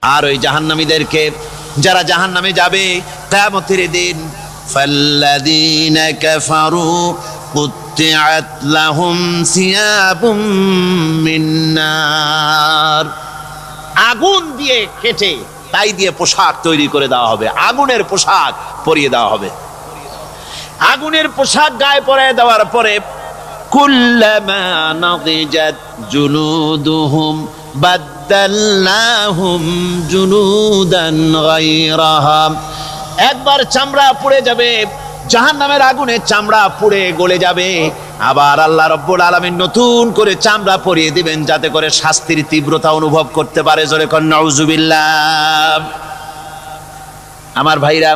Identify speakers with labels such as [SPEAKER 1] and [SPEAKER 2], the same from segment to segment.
[SPEAKER 1] আর ওই জাহান্নামীদেরকে, যারা জাহান্নামে যাবে কিয়ামতের দিন, ফাল্লাযীনা কাফারু কুত্তিআত লাহুম সিয়াবুম মিন নার, আগুন দিয়ে কেটে তাই দিয়ে পোশাক তৈরি করে দেওয়া হবে, আগুনের পোশাক পরিয়ে দেওয়া হবে। আগুনের পোশাক গায়ে পরিয়ে দেওয়ার পরে কুল্লামা নাদিজাত জুলুদুহুম বাদদালনাহুম জুলুদান গায়রাহা, একবার চামড়া পুড়ে যাবে, জাহান্নামের আগুনে চামড়া পুড়ে গলে যাবে, আবার আল্লাহ রাব্বুল আলামিন নতুন করে চামড়া পরিয়ে দিবেন যাতে করে শাস্তির তীব্রতা অনুভব করতে পারে। জোরে কোন নাউজুবিল্লাহ। আমার ভাইরা,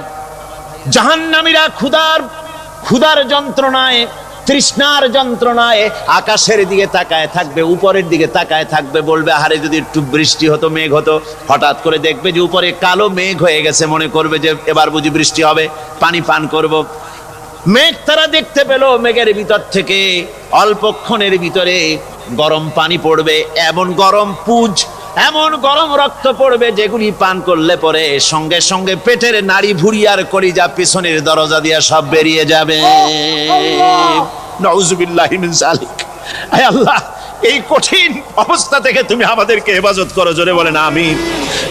[SPEAKER 1] জাহান্নামীরা ক্ষুধার যন্ত্রণায়, তৃষ্ণার যন্ত্রণায় আকাশের দিকে তাকায় থাকবে, উপরের দিকে তাকায় থাকবে, বলবে আরে যদি একটু বৃষ্টি হতো, মেঘ হতো। হঠাৎ করে দেখবে যে উপরে কালো মেঘ হয়ে গেছে, মনে করবে যে এবার বুঝি বৃষ্টি হবে, পানি পান করব। মেঘ তারা দেখতে পেল, মেঘের ভিতর থেকে অল্পক্ষণের ভিতরে গরম পানি পড়বে, এমন গরম পুজ, এমন গরম রক্ত পড়বে যেগুলি পান করলে পরে সঙ্গে সঙ্গে পেটের নাড়ি ভুঁড়ি আর কলিজা পিছনের দরজা দিয়ে সব বেরিয়ে যাবে। নাউজুবিল্লাহি মিন যালিক। আয় আল্লাহ, এই কঠিন অবস্থা থেকে তুমি আমাদেরকে হেফাজত করো। জোরে বলেন আমিন।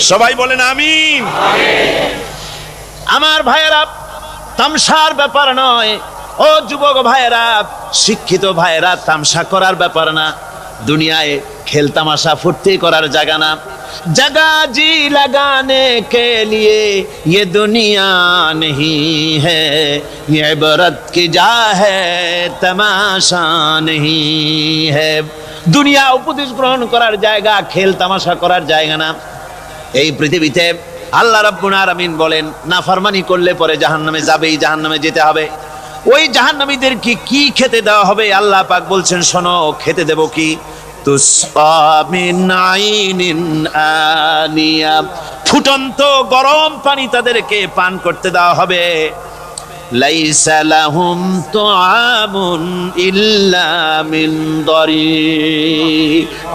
[SPEAKER 1] সবাই বলেন আমিন। আমার ভাইয়েরা, তামসার ব্যাপার নয়। ও যুবক ভাইয়েরা, শিক্ষিত ভাইয়েরা, তামসা করার ব্যাপার না। দুনিয়ায় খেল তামাশা ফুর্তি করার জায়গা না। जगह जी लगाने के लिए ये दुनिया नहीं है, ये इबरत की जा है तमाशा नहीं है। দুনিয়া উপদেশ গ্রহণ করার জায়গা, খেল তামাশা করার জায়গা না। এই পৃথিবীতে আল্লাহ রাব্বুল আলামিন বলেন, নাফরমানি করলে পরে জাহান্নামে যাবেই, জাহান্নামে যেতে হবে। ওই জাহান্নামীদেরকে কি খেতে দেওয়া হবে? আল্লাহ পাক বলছেন, শোনো, খেতে দেব কি? তুসকা মিন আইনিন আনিয়া, ফুটন্ত গরম পানি তাদেরকে পান করতে দেওয়া হবে। লাইসা লাহুম তুআমুন ইল্লা মিন দারি,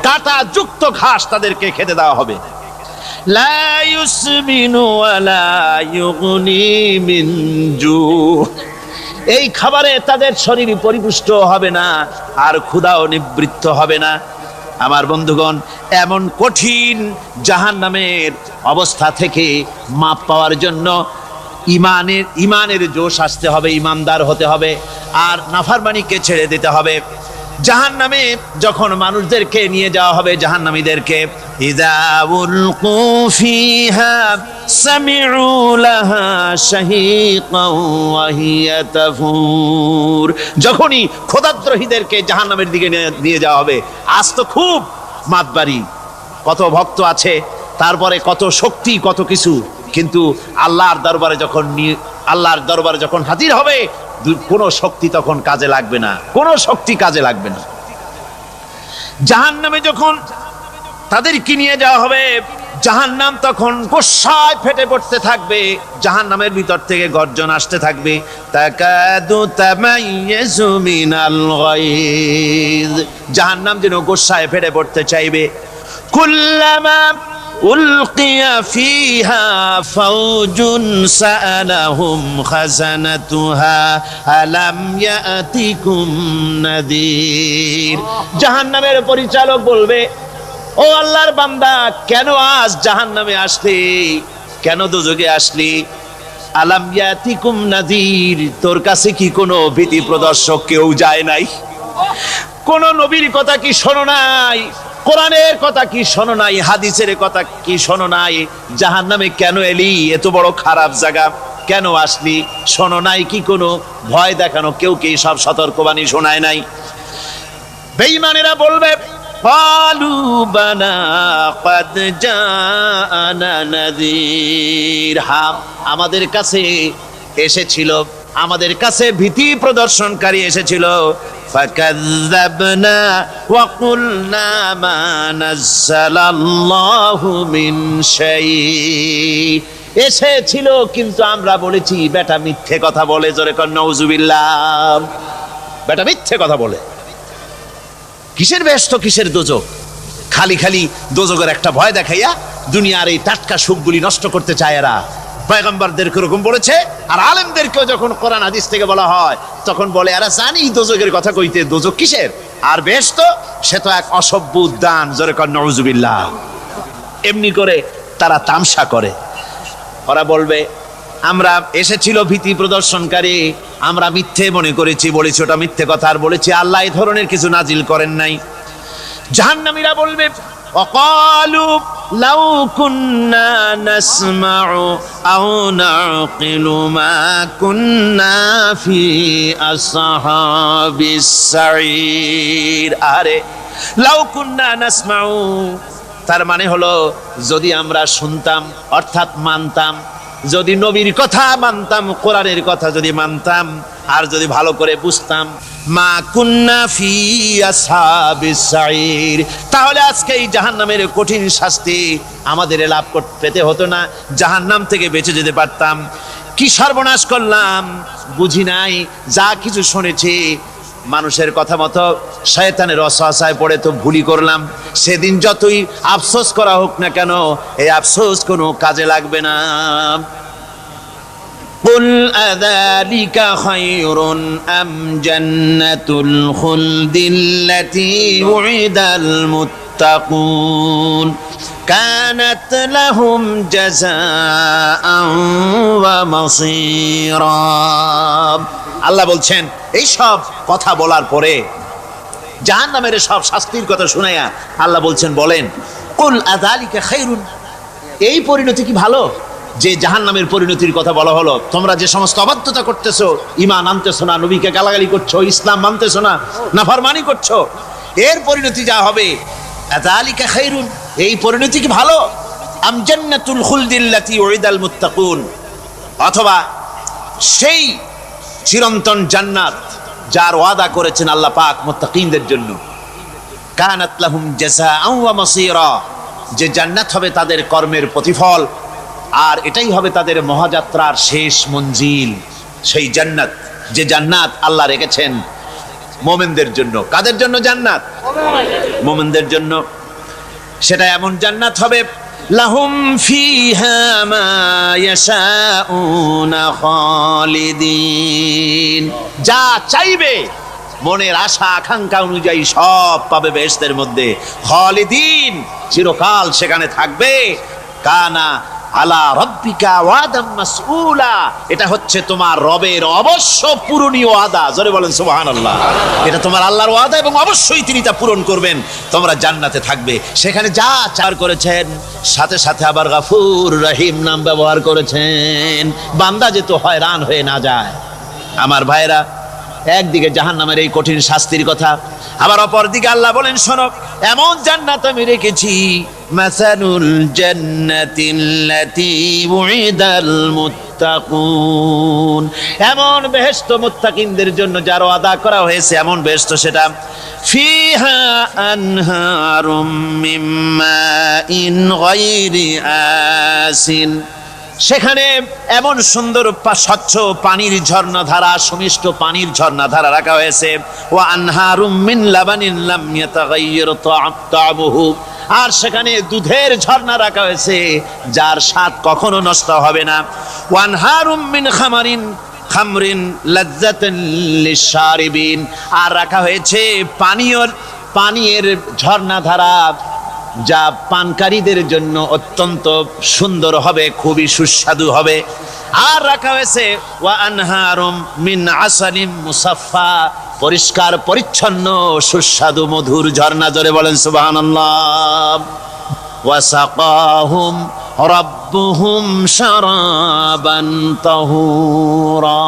[SPEAKER 1] কাঁটা যুক্ত ঘাস তাদেরকে খেতে দেওয়া হবে। লা ইউসমিনু ওয়ালা ইউগনি মিন জু, এই খাবারে তাদের শরীর পরিপুষ্ট হবে না, আর ক্ষুধাও নিবৃত্ত হবে না। আমার বন্ধুগণ, এমন কঠিন জাহান্নামের অবস্থা থেকে মাপ পাওয়ার জন্য ইমানের জোশ আসতে হবে, ইমানদার হতে হবে, আর নাফরমানিকে ছেড়ে দিতে হবে। জাহান্নামে যখন মানুষদেরকে নিয়ে যাওয়া হবে, জাহান্নামীদেরকে, ইযা উলকু ফিহা সামিউ লাহা শাহীকাও ওয়া হিয়া তাফুর, যখনই খোদাদ্রোহীদেরকে জাহান্নামের দিকে নিয়ে যাওয়া হবে, আজ তো খুব মাতবাড়ি, কত ভক্ত আছে, তারপরে কত শক্তি, কত কিছু, কিন্তু আল্লাহর দরবারে যখন হাজির হবে, কোনো শক্তি তখন কাজে লাগবে না, কোনো শক্তি কাজে লাগবে না। জাহান্নামে যখন তাদেরকে নিয়ে যাওয়া হবে, জাহান্নাম তখন গোসায় ফেটে পড়তে থাকবে, জাহান্নামের ভিতর থেকে গর্জন আসতে থাকবে, তাকাদু তামাইয়াজু মিনাল গায়জ, জাহান্নাম যেন গোসায় ফেটে পড়তে চাইবে। কুল্লামা উলকিয়া ফিহা ফাওজুন সাআলাহুম খাজানাতুহা আলাম ইয়াতিকুম নাদির, জাহান্নামের পরিচালক বলবে, ও আল্লাহর বান্দা, কেন আজ জাহান্নামে আসলি, কেন দোজখে আসলি? আলাম ইয়াতিকুম নাদির, তোর কাছে কি কোনো ভীতি প্রদর্শক কেউ যায় নাই? কোন নবীর কথা কি শোনো নাই? কোরআনের কথা কি শোনো নাই? হাদিসের কথা কি শোনো নাই? জাহান্নামে কেন এলি? এত বড় খারাপ জায়গা কেন আসলি? শোনো নাই কি কোনো ভয় দেখানো কেউ কি সব সতর্কবাণী শোনায় নাই? বেঈমানেরা বলবে, ক্বালু বালা ক্বাদ জাআনা নাযীর, হ্যাঁ, আমাদের কাছে এসেছিল, আমাদের কাছে ভীতি প্রদর্শনকারী এসেছিল। ফাকাযযাবনা ওয়া কুলনা মা নাযালাল্লাহু মিন শাই, এসেছিল কিন্তু আমরা বলেছি বেটা মিথ্যে কথা বলে। জোরে কর নাউজুবিল্লাহ। বেটা মিথ্যে কথা বলে, কিসের বেহেশত, কিসের দোজখ? খালি খালি দোজখের একটা ভয় দেখাইয়া দুনিয়ার এই টাটকা সুখগুলি নষ্ট করতে চায় এরা। পয়গম্বরদেরকে এরকম বলেছে, আর আলেমদেরকেও যখন কোরআন হাদিস থেকে বলা হয় তখন বলে এরা জানি দোজখের কথা কইতে, দোজখ কিসের, আর বেহেশত সে তো এক অসভ্য উদ্যান, জোরে কর নাউজুবিল্লাহ। এমনি করে তারা তামসা করে। ওরা বলবে আমরা এসেছিল ভীতি প্রদর্শনকারী, আমরা মিথ্যে মনে করেছি, বলেছি ওটা মিথ্যে কথা, আর বলেছি আল্লাহ এই ধরনের কিছু নাজিল করেন নাই। জাহান্নামীরা বলবে ওয়াকালু লাউ কুন্না নাসমাউ আও নাকিলু মা কুন্না ফি আসহাবিস সাঈর। আরে লাউ কুন্না নাসমাউ, তার মানে হলো যদি আমরা শুনতাম অর্থাৎ মানতাম, যদি নবীর কথা মানতাম, কোরআনের কথা যদি মানতাম, আর যদি ভালো করে বুঝতাম, মা কুন্না ফি আসহাবিস সাঈর, তাহলে আজকে এই জাহান্নামের কঠিন শাস্তি আমাদের লাভ পেতে হতো না, জাহান্নাম থেকে বেঁচে যেতে পারতাম। কি সর্বনাশ করলাম, বুঝি নাই, যা কিছু শুনেছি মানুষের কথা মতো শয়তানের ওয়াসওয়াসায় পড়ে তো ভুলই করলাম। সেদিন যতই আফসোস করা হোক না কেন, এই আফসোস কোনো কাজে লাগবে না। কুল আযালিকা খায়রুন আম জান্নাতুল খুলদিল্লাতী উইদাল মুত্তাকুন কানাত লাহুম জাযাআন ওয়া মাসীরা। আল্লাহ বলছেন এই সব কথা বলার পরে, জাহান্নামের সব শাস্তির কথা শুনাইয়া আল্লাহ বলছেন, বলেন কুল আযালিকা খায়রুন, এই পরিণতি কি ভালো যে জাহান্নামের পরিণতির কথা বলা হলো? তোমরা যে সমস্ত অবাধ্যতা করতেছো, ঈমান আনতেছো না, নবীকে গালাগালি করছো, ইসলাম মানতেছো না, নাফরমানি করছো, এর পরিণতি যা হবে, আযালিকা খায়রুন, এই পরিণতি কি ভালো? আম জান্নাতুল খুলদিল্লাতী উইদাল মুত্তাকুন, অথবা সেই চিরন্তন জান্নাত যার ওয়াদা করেছেন আল্লাহ পাক মুত্তাকিনদের জন্য, কানাত লাহুম জাযাআন ওয়া মাসীরা, যে জান্নাত হবে তাদের কর্মের প্রতিফল, আর এটাই হবে তাদের মহাযাত্রার শেষ মঞ্জিল। সেই জান্নাত, যে জান্নাত আল্লাহ রেখেছেন মুমিনদের জন্য। কাদের জন্য জান্নাত? মুমিনদের জন্য। সেটা এমন জান্নাত হবে লাহুম ফিহা মা ইয়াশাউনা খালিদিন, যা চাইবে মনের আশা আকাঙ্ক্ষা অনুযায়ী সব পাবে বেহেশতের মধ্যে। খালিদিন, চিরকাল সেখানে থাকবে। কানা আলা রাব্বিকা ওয়াদাম মাসউলা, এটা হচ্ছে তোমার রবের অবশ্য পূরণীয় ওয়াদা। জোরে বলেন সুবহানাল্লাহ। এটা তোমার আল্লাহর ওয়াদা এবং অবশ্যই তিনি তা পূরণ করবেন। তোমরা জান্নাতে থাকবে, সেখানে যা চার করেছেন, সাথে সাথে আবার গাফুর রহিম নাম ব্যবহার করেছেন, বান্দা যেন হয়রান হয়ে না যায়। আমার ভাইরা, একদিকে জাহান্নামের এই কঠিন শাস্তির কথা, আবার অপর দিকে আল্লাহ বলেন শোনো, এমন জান্নাত আমি রেখেছি, মাসালুল জান্নাতিল্লাতী উইদাল মুত্তাকুন, এমন বেহেশত মুত্তাকিনদের জন্য যার ওয়াদা করা হয়েছে, এমন বেহেশত সেটা ফিহা আনহারুম মিন মাইন গায়রি আসিন, সেখানে এমন সুন্দর স্বচ্ছ পানির ঝর্ণাধারা, সুমিষ্ট পানির ঝর্ণাধারা রাখা হয়েছে। ওয়া আনহারুম মিন লাবানিন লাম ইয়াতাগায়্যার তা'আমুহু, আর সেখানে দুধের ঝর্ণা রাখা হয়েছে যার স্বাদ কখনো নষ্ট হবে না। ওয়া আনহারুম মিন খামরিন লাযযাতান লিশ-শারিবিন, আর রাখা হয়েছে পানীয়ের ঝর্ণাধারা যা পানকারীদের জন্য অত্যন্ত সুন্দর হবে, খুবই সুস্বাদু হবে। আর রাখা হয়েছে ওয়া আনহারুম মিন আসালিম মুসাফফা, পরিষ্কার পরিচ্ছন্ন সুস্বাদু মধুর ঝর্ণা। জোরে বলেন সুবহানাল্লাহ। ওয়া সাকাহুম রাব্বুহুম শারাবান তাহুরা,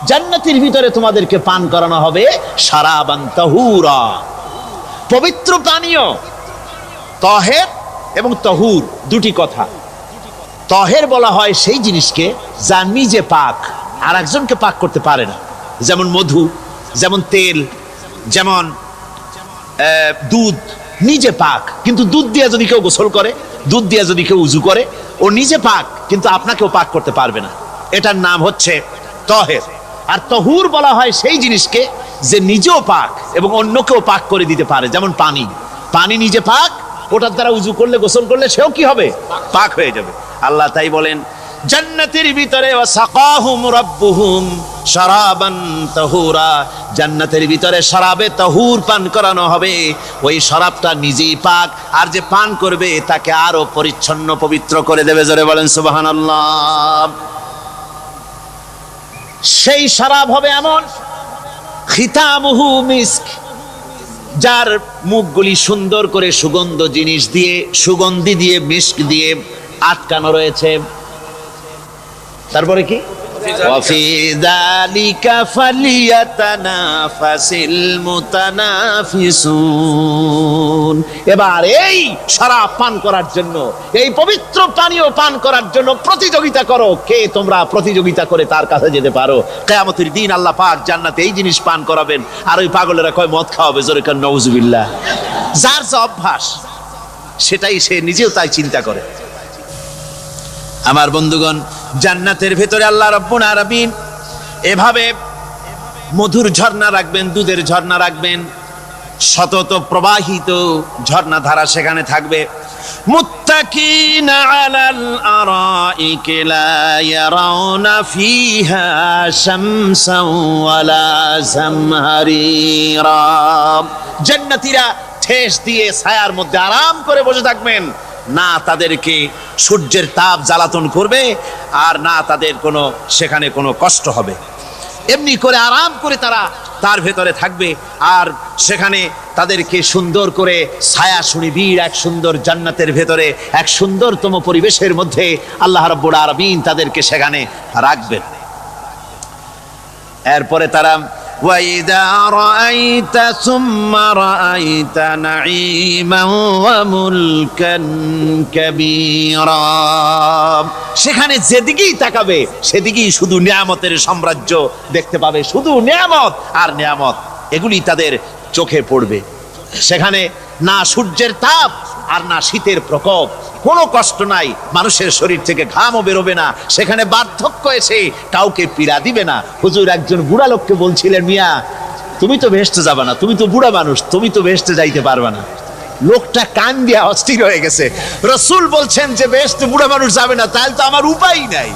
[SPEAKER 1] জান্নাতের ভিতরে তোমাদেরকে পান করানো হবে শারাবান তাহুরা, পবিত্র পানীয়। তহের এবং তহুর দুটি কথা। তহের বলা হয় সেই জিনিসকে যা নিজে পাক, আর একজনকে পাক করতে পারে না, যেমন মধু, যেমন তেল, যেমন দুধ নিজে পাক, কিন্তু দুধ দিয়ে যদি কেউ গোসল করে, দুধ দিয়ে যদি কেউ উজু করে, ও নিজে পাক, কিন্তু আপনাকেও পাক করতে পারবে না। এটার নাম হচ্ছে তহের। আর তহুর বলা হয় সেই জিনিসকে যে নিজেও পাক এবং অন্যকেও পাক করে দিতে পারে, যেমন পানি। পানি নিজে পাক, ওটার দ্বারা উজু করলে গোসল করলে সেও কি হবে? পাক হয়ে যাবে। আল্লাহ তাই বলেন জান্নাতের ভিতরে ওয়াসাকাহুম রাব্বুহুম শারাবান তাহুরা, জান্নাতের ভিতরে শরাবে তাহুর পান করানো হবে। ওই শরাবটা নিজেই পাক, আর যে পান করবে তাকে আরো পরিচ্ছন্ন পবিত্র করে দেবে। জোরে বলেন সুবহানাল্লাহ। সেই শরাব হবে এমন খিতামুহু মিস্ক, যার মুখগুলি সুন্দর করে সুগন্ধ জিনিস দিয়ে, সুগন্ধি দিয়ে, মিস্ক দিয়ে আটকানো রয়েছে। তারপরে কি? ওয়াফি যালিকা ফালিয়াতানাফাসিল মুতানাফিসুন। এবার এই শরাব পান করার জন্য, এই পবিত্র পানীয় পান করার জন্য প্রতিযোগিতা করো। কে তোমরা প্রতিযোগিতা করে তার কাছে যেতে পারো? কিয়ামতের দিন আল্লাহ পাক জান্নাতে এই জিনিস পান করাবেন, আর ওই পাগলেরা কয় মদ খাওয়াবে। জোরে কান নাউজুবিল্লাহ। যার যে অভ্যাস সেটাই সে নিজেও তাই চিন্তা করে। আমার বন্ধুগণ, জান্নাতের ভেতরে আল্লাহ রাব্বুল আলামিন এভাবে মধুর ঝর্ণা রাখবেন, দুধের ঝর্ণা রাখবেন, সতত প্রবাহিত ঝর্ণা ধারা সেখানে থাকবে। মুত্তাকিনা আলাল আরাইকি লা ইয়ারাউনা ফিহা শামসান ওয়ালা জামহারিরা। জান্নাতীরা ঠেস দিয়ে ছায়ার মধ্যে আরাম করে বসে থাকবেন, না তাদেরকে সূর্যের তাপ জ্বালাতন করবে, আর না তাদের কোনো সেখানে কোনো কষ্ট হবে। এমনি করে আরাম করে তারা তার ভেতরে থাকবে, আর সেখানে তাদেরকে সুন্দর করে ছায়া সুনিবিড় এক সুন্দর জান্নাতের ভেতরে এক সুন্দরতম পরিবেশের মধ্যে আল্লাহ রাব্বুল আলামিন তাদেরকে সেখানে রাখবেন। এরপরে তারা وَإِذَا رَأَيْتَ ثُمَّ رَأَيْتَ نَعِيمًا وَمُلْكًا كَبِيرًا। সেখানে যেদিকেই তাকাবে সেদিকেই শুধু নিয়ামতের সাম্রাজ্য দেখতে পাবে, শুধু নিয়ামত আর নিয়ামত, এগুলি তাদের চোখে পড়বে। সেখানে না সূর্যের তাপ আর না শীতের প্রকোপ, কোনো কষ্ট নাই, মানুষের শরীর থেকে ঘামও বেরোবে না, সেখানে বার্ধক্য এসে কাউকে পীড়া দিবে না। হুজুর একজন বুড়া লোককে বলছিলেন, মিয়া তুমি তো বেহেশতে যাবে না, তুমি তো বুড়া মানুষ, তুমি তো বেহেশতে যাইতে পারবে না। লোকটা কান দিয়া অস্থির হয়ে গেছে। রাসূল বলছেন যে বেহেশতে বুড়া মানুষ যাবে না, তাহলে তো আমার উপায় নাই।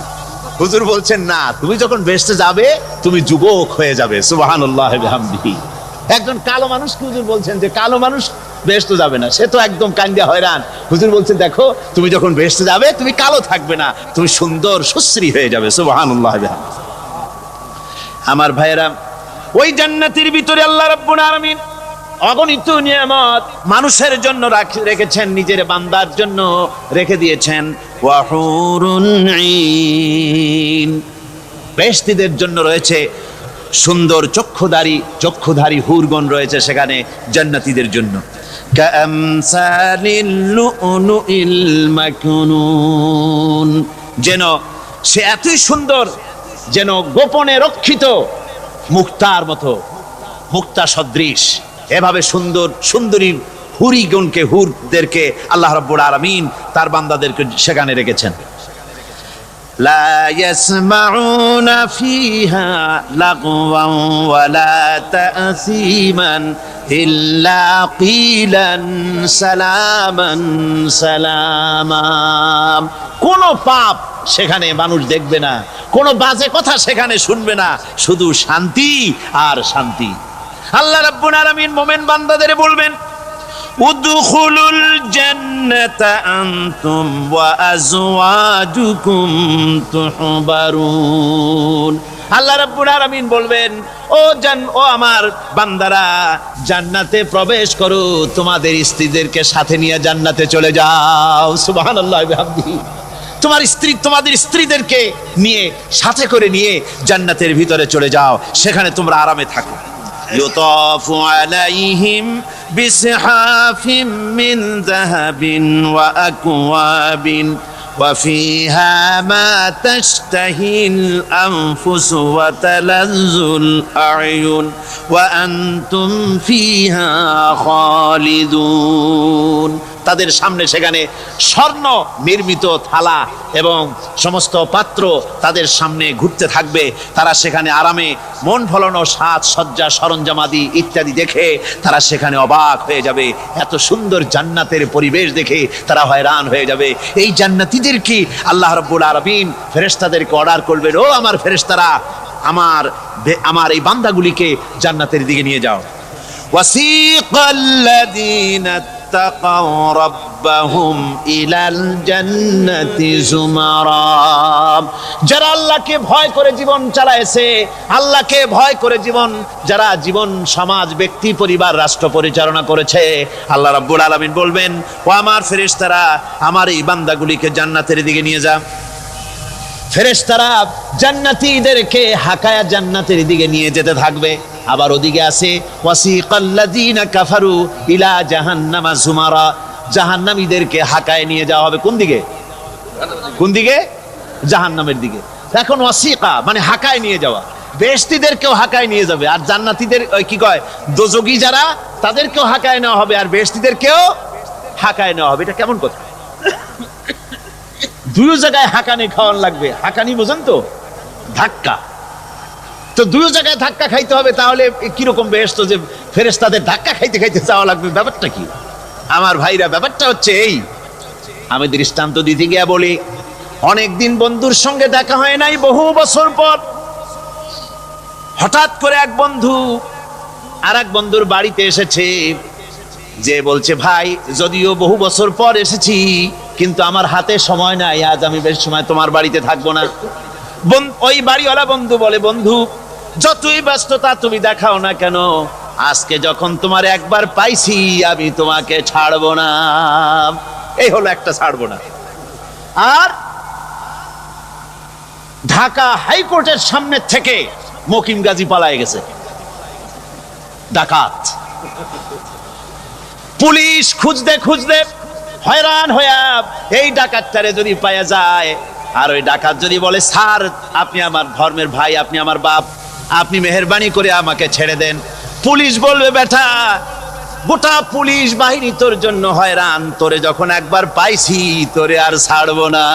[SPEAKER 1] হুজুর বলছেন না, তুমি যখন বেহেশতে যাবে তুমি যুবক হয়ে যাবে। সুবহানাল্লাহ ওয়া বিহামদিহি। একজন কালো মানুষকে হুজুর বলছেন যে কালো মানুষ বেহেশতে যাবে না, সে তো একদম কান্দিয়া হয়রান। হুজুর বলছেন দেখো তুমি যখন বেহেশতে যাবে তুমি কালো থাকবে না, তুমি সুন্দর সুশ্রী হয়ে যাবে। সুবহানাল্লাহ ওয়া বিহামদিহি। আমার ভাইয়েরা, ওই জান্নাতের ভিতরে আল্লাহ রাব্বুল আলামিন অগণিত নিয়ামত মানুষের জন্য রেখেছেন, নিজের বান্দার জন্য রেখে দিয়েছেন। ওয়া হুরুন ঈন, বেহেশতীদের জন্য রয়েছে সুন্দর চক্ষুধারী হুরগণ রয়েছে সেখানে জান্নাতীদের জন্য। কামসালিল লুউলুইল মাকনুন, যেন সে এতই সুন্দর, যেন গোপনে রক্ষিত মুক্তার মতো, মুক্তা সদৃশ। এভাবে সুন্দর সুন্দরী হুরিগণকে, হুরদেরকে আল্লাহ রাব্বুল আলামিন তার বান্দাদেরকে সেখানে রেখেছেন। লা ইয়াসমাউনা ফিহা লাগওয়ান ওয়ালা তাসীমান ইল্লা কিলান সালামান সালামা। কোন পাপ সেখানে মানুষ দেখবে না, কোন বাজে কথা সেখানে শুনবে না, শুধু শান্তি আর শান্তি। আল্লাহ রাব্বুল আলামিন মুমিন বান্দাদের বলবেন, উদখুলুল জান্নাতা আনতুম ওয়া আজওয়াজুকুম তুহবারুন। আল্লাহ রাব্বুল আলামিন বলবেন, ও আমার বান্দারা, জান্নাতে প্রবেশ করো, তোমাদের স্ত্রীদেরকে সাথে নিয়ে জান্নাতে চলে যাও। সুবহানাল্লাহ ওয়া বিহামদিহি। তোমাদের স্ত্রীদেরকে নিয়ে, সাথে করে নিয়ে জান্নাতের ভিতরে চলে যাও, সেখানে তোমরা আরামে থাকো। يطاف عليهم بصحاف من ذهب وأكواب وفيها ما تشتهي الأنفس وتلذ الأعين وأنتم فيها خالدون। তাদের সামনে সেখানে স্বর্ণ নির্মিত থালা এবং সমস্ত পাত্র তাদের সামনে ঘুরতে থাকবে। তারা সেখানে আরামে মন ভোলানো সাজ সজ্জা সরঞ্জামাদি ইত্যাদি দেখে তারা সেখানে অবাক হয়ে যাবে। এত সুন্দর জান্নাতের পরিবেশ দেখে তারা হয়রান হয়ে যাবে। এই জান্নাতীদেরকে আল্লাহ রাব্বুল আলামিন ফেরেশতাদেরকে অর্ডার করবেন, ও আমার ফেরেশতারা, আমার এই বান্দাগুলিকে জান্নাতের দিকে নিয়ে যাও। ওয়াসিকাল্লাযীনা তাকাউ রাব্বাহুম ইলাল জান্নাতি যুমারা, যারা আল্লাহকে ভয় করে জীবন চালায়েছে, আল্লাহকে ভয় করে যারা জীবন সমাজ ব্যক্তি পরিবার রাষ্ট্র পরিচালনা করেছে, আল্লাহ রাব্বুল আলামিন বলবেন, ও আমার ফেরেশতারা, আমার এই বান্দাগুলিকে জান্নাতের দিকে নিয়ে যা। ফেরেশতারা জান্নাতীদেরকে হাকায়া জান্নাতের দিকে নিয়ে যেতে থাকবে। আবার ওদিকে আছে ওয়াসিকাল্লাযীনা কাফারু ইলা জাহান্নামা যুমারা, জাহান্নামীদেরকে হাকায় নিয়ে যাওয়া হবে কোন দিকে? কোন দিকে? জাহান্নামের দিকে। এখন ওয়াসিকা মানে হাকায় নিয়ে যাওয়া, বেহেশতীদেরকেও হাকায় নিয়ে যাবে, আর জান্নাতীদের কি কয় দোজখী যারা তাদেরকেও হাকায় নেওয়া হবে, আর বেহেশতীদেরকেও হাকায় নেওয়া হবে। এটা কেমন কথা? দুই জায়গায় হাঁকানি খাওয়ান লাগবে। হাঁকানি বোঝেন তো? ধাক্কা। তো দুই জায়গায় ধাক্কা খাইতে হবে, তাহলে কিরকম বেহেশত যে ফেরেশতাদের ধাক্কা খাইতে খাইতে যাওয়া লাগবে? ব্যাপারটা কি আমার ভাইরা? ব্যাপারটা হচ্ছে এই, আমি দৃষ্টান্ত দিতে গিয়া বলি, অনেকদিন বন্ধুর সঙ্গে দেখা হয় নাই, বহু বছর পর হঠাৎ করে এক বন্ধু আর এক বন্ধুর বাড়িতে এসেছে, যে বলছে, ভাই যদিও বহু বছর পর এসেছি কিন্তু আমার হাতে সময় নাই, আজ আমি বেশ সময় তোমার বাড়িতে থাকবো না। ওই বাড়িওয়ালা বন্ধু বলে, বন্ধু যতই ব্যস্ততা তুমি দেখাও না কেন, আজকে যখন তোমার একবার পাইছি আমি তোমাকে ছাড়বো না। এই হলো একটা ছাড়বো না। আর ঢাকা হাইকোর্টের সামনে থেকে মকিম গাজী পালায় গেছে, ডাকাত। পুলিশ খুঁজতে খুঁজতে হয়রান হইয়া এই ডাকাতটারে যদি পাওয়া যায়, আর ওই ডাকাত যদি বলে, স্যার আপনি আমার ধর্মের ভাই, আপনি আমার বাপ, আপনি মেহেরবানি করে আমাকে ছেড়ে দেন, পুলিশ বলবে, বেটা গোটা পুলিশ বাহিনী তোর জন্য হয়রান, তোরে যখন একবার পাইছি তোরে আর ছাড়বো না।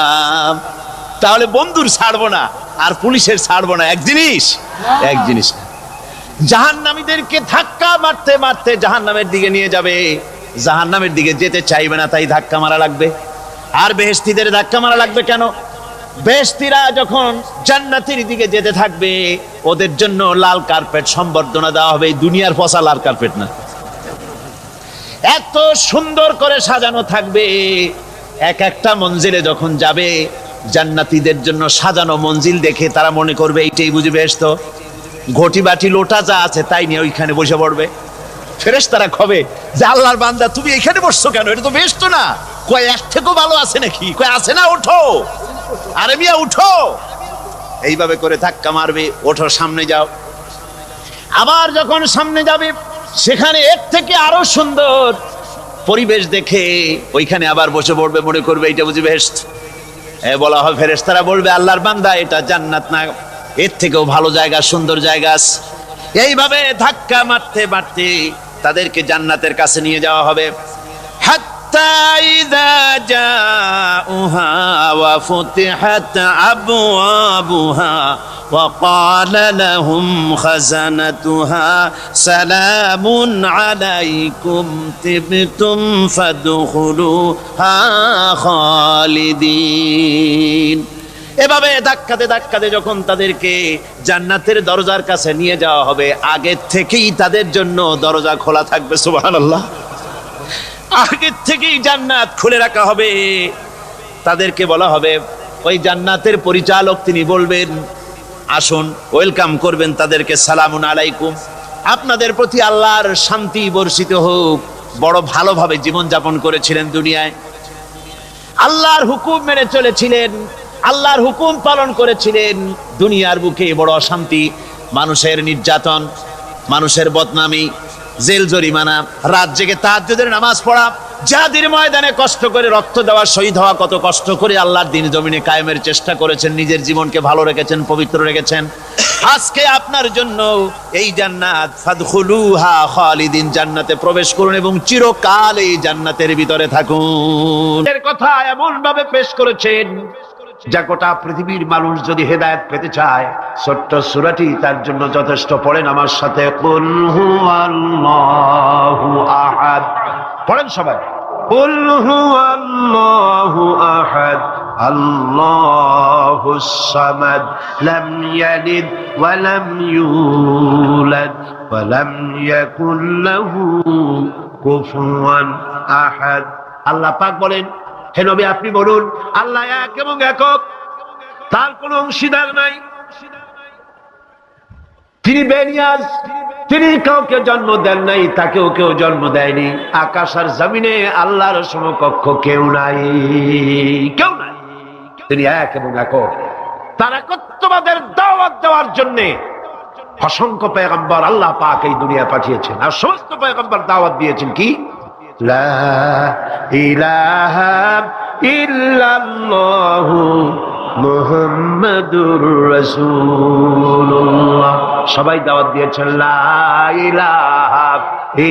[SPEAKER 1] তাহলে বন্ধুর ছাড়বো না আর পুলিশের ছাড়বো না এক জিনিস? এক জিনিস না। জাহান্নামীদেরকে ধাক্কা মারতে মারতে জাহান্নামের দিকে নিয়ে যাবে, জাহান্নামের দিকে যেতে চাইবে না, তাই ধাক্কা মারা লাগবে। আর বেহেশতীদের ধাক্কা মারা লাগবে কেন? বেহেশতীরা যখন জান্নাতের দিকে যেতে থাকবে, ওদের জন্য লাল কার্পেট সম্বর্ধনা দেওয়া হবে। দুনিয়ার পচা লাল কার্পেট না, এত সুন্দর করে সাজানো থাকবে। এক একটা মঞ্জিলে যখন যাবে, জান্নাতীদের জন্য সাজানো মঞ্জিল দেখে তারা মনে করবে এইটাই বুঝি বেহেশত। ঘটি বাটি লোটা যা আছে তাই নিয়ে ওইখানে বসে পড়বে। ফেরেশতারা কবে যে, আল্লাহর বান্দা তুমি এখানে বসছো কেন? এটা তো বেহেশত না। কয় এর থেকেও ভালো আছে নাকি? কয় আছে না, ওঠো, আরে মিয়া উঠো। এইভাবে করে ধাক্কা মারবে, ওঠো সামনে যাও। আবার যখন সামনে যাবে, সেখানে এর থেকে আরো সুন্দর পরিবেশ দেখে ওইখানে আবার বসে পড়বে, মনে করবে এটা বুঝি বেহেশত। বলা হয়, ফেরেশতারা বলবে, আল্লাহর বান্দা এটা জান্নাত না, এর থেকেও ভালো জায়গা, সুন্দর জায়গা আছে। এইভাবে ধাক্কা মারতে মারতে তাদেরকে জান্নাতের কাছে নিয়ে যাওয়া হবে। হাত্তা ইযা জাউহা ওয়া ফুতিহাত আবওয়াবুহা ওয়া ক্বালা লাহুম খাযানাতুহা সালামুন আলাইকুম তিবতুম ফাদখুলুহা খালিদিন। এভাবে ধাক্কাতে ধাক্কাতে যখন তাদেরকে জান্নাতের দরজার কাছে নিয়ে যাওয়া হবে, আগে থেকেই তাদের জন্য দরজা খোলা থাকবে। সুবহানাল্লাহ। আগে থেকেই জান্নাত খুলে রাখা হবে। তাদেরকে বলা হবে, ওই জান্নাতের পরিচালক তিনি বলবেন, আসুন, ওয়েলকাম করবেন তাদেরকে, সালামুন আলাইকুম, আপনাদের প্রতি আল্লাহর শান্তি বর্ষিত হোক। বড় ভালোভাবে জীবন যাপন করেছিলেন দুনিয়ায়, আল্লাহর হুকুম মেনে চলেছিলেন, আল্লাহর হুকুম পালন করেছিলেন। দুনিয়ার বুকে বড় অশান্তি, মানুষের নির্যাতন, মানুষের বদনামি, জেল জরিমানা, রাত জেগে তাহাজ্জুদের নামাজ পড়া, জিহাদের ময়দানে কষ্ট করে রক্ত দেওয়া, শহীদ হওয়া, কত কষ্ট করে আল্লাহর দ্বীন জমিনে কায়েমের চেষ্টা করেছেন, নিজের জীবনকে ভালো রেখেছেন, পবিত্র রেখেছেন। আজকে আপনার জন্য এই জান্নাত, ফাদখুলুহা খালিদিন, জান্নাতে প্রবেশ করুন এবং চিরকাল এই জান্নাতের ভিতরে থাকুন। এর কথা এমন ভাবে পেশ করেছেন যা গোটা পৃথিবীর মানুষ যদি হেদায়েত পেতে চায়, ছোট্ট সূরাটি তার জন্য যথেষ্ট। পড়েন আমার সাথে, কুল হুয়াল্লাহু আহাদ। পড়েন সবাই, কুল হুয়াল্লাহু আহাদ আল্লাহুস সামাদ লাম ইয়ালিদ ওয়া লাম ইউলাদ ওয়া লাম ইয়াকুল লাহু কুফুয়ান আহাদ। আল্লাহ পাক বলেন, হে নবী আপনি বলুন, আল্লাহ এক এবং একক, তার কোনো অংশীদার নাই, তিনি বেনিয়াজ, তিনি কাউকে জন্ম দেন নাই, তাকেও কেউ জন্ম দেয়নি। আকাশ আর জমিনে আল্লাহর সমকক্ষ কেউ নাই, কেউ নাই। তিনি এক এবং একক। তার একত্ববাদের দাওয়াত দেওয়ার জন্য অসংখ্য পয়গম্বর আল্লাহ পাক এই দুনিয়া পাঠিয়েছেন, আর সমস্ত পয়গম্বর দাওয়াত দিয়েছেন কি, লা ইলাহা ইল্লাল্লাহু মুহাম্মাদুর রাসূলুল্লাহ। সবাই দাওয়াত দিয়েছেন লা ইলাহা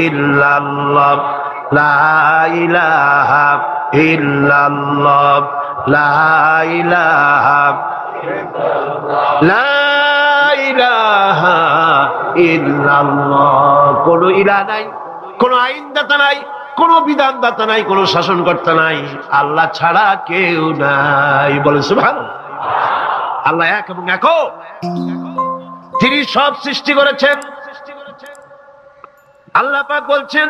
[SPEAKER 1] ইল্লাল্লাহ, লা ইলাহা ইল্লাল্লাহ, লা ইলাহা, লা ইলাহা ইল্লাল্লাহ। কোন ইলাহ নাই, কোন আইনদাতা নাই, কোন বিধানদাতা নাই, কোন শাসনকর্তা নাই, আল্লাহ ছাড়া কেউ নাই। বলে সুবহানাল্লাহ। আল্লাহ এক এবং একক, তিনি সব সৃষ্টি করেছেন। আল্লাহ পাক বলছেন,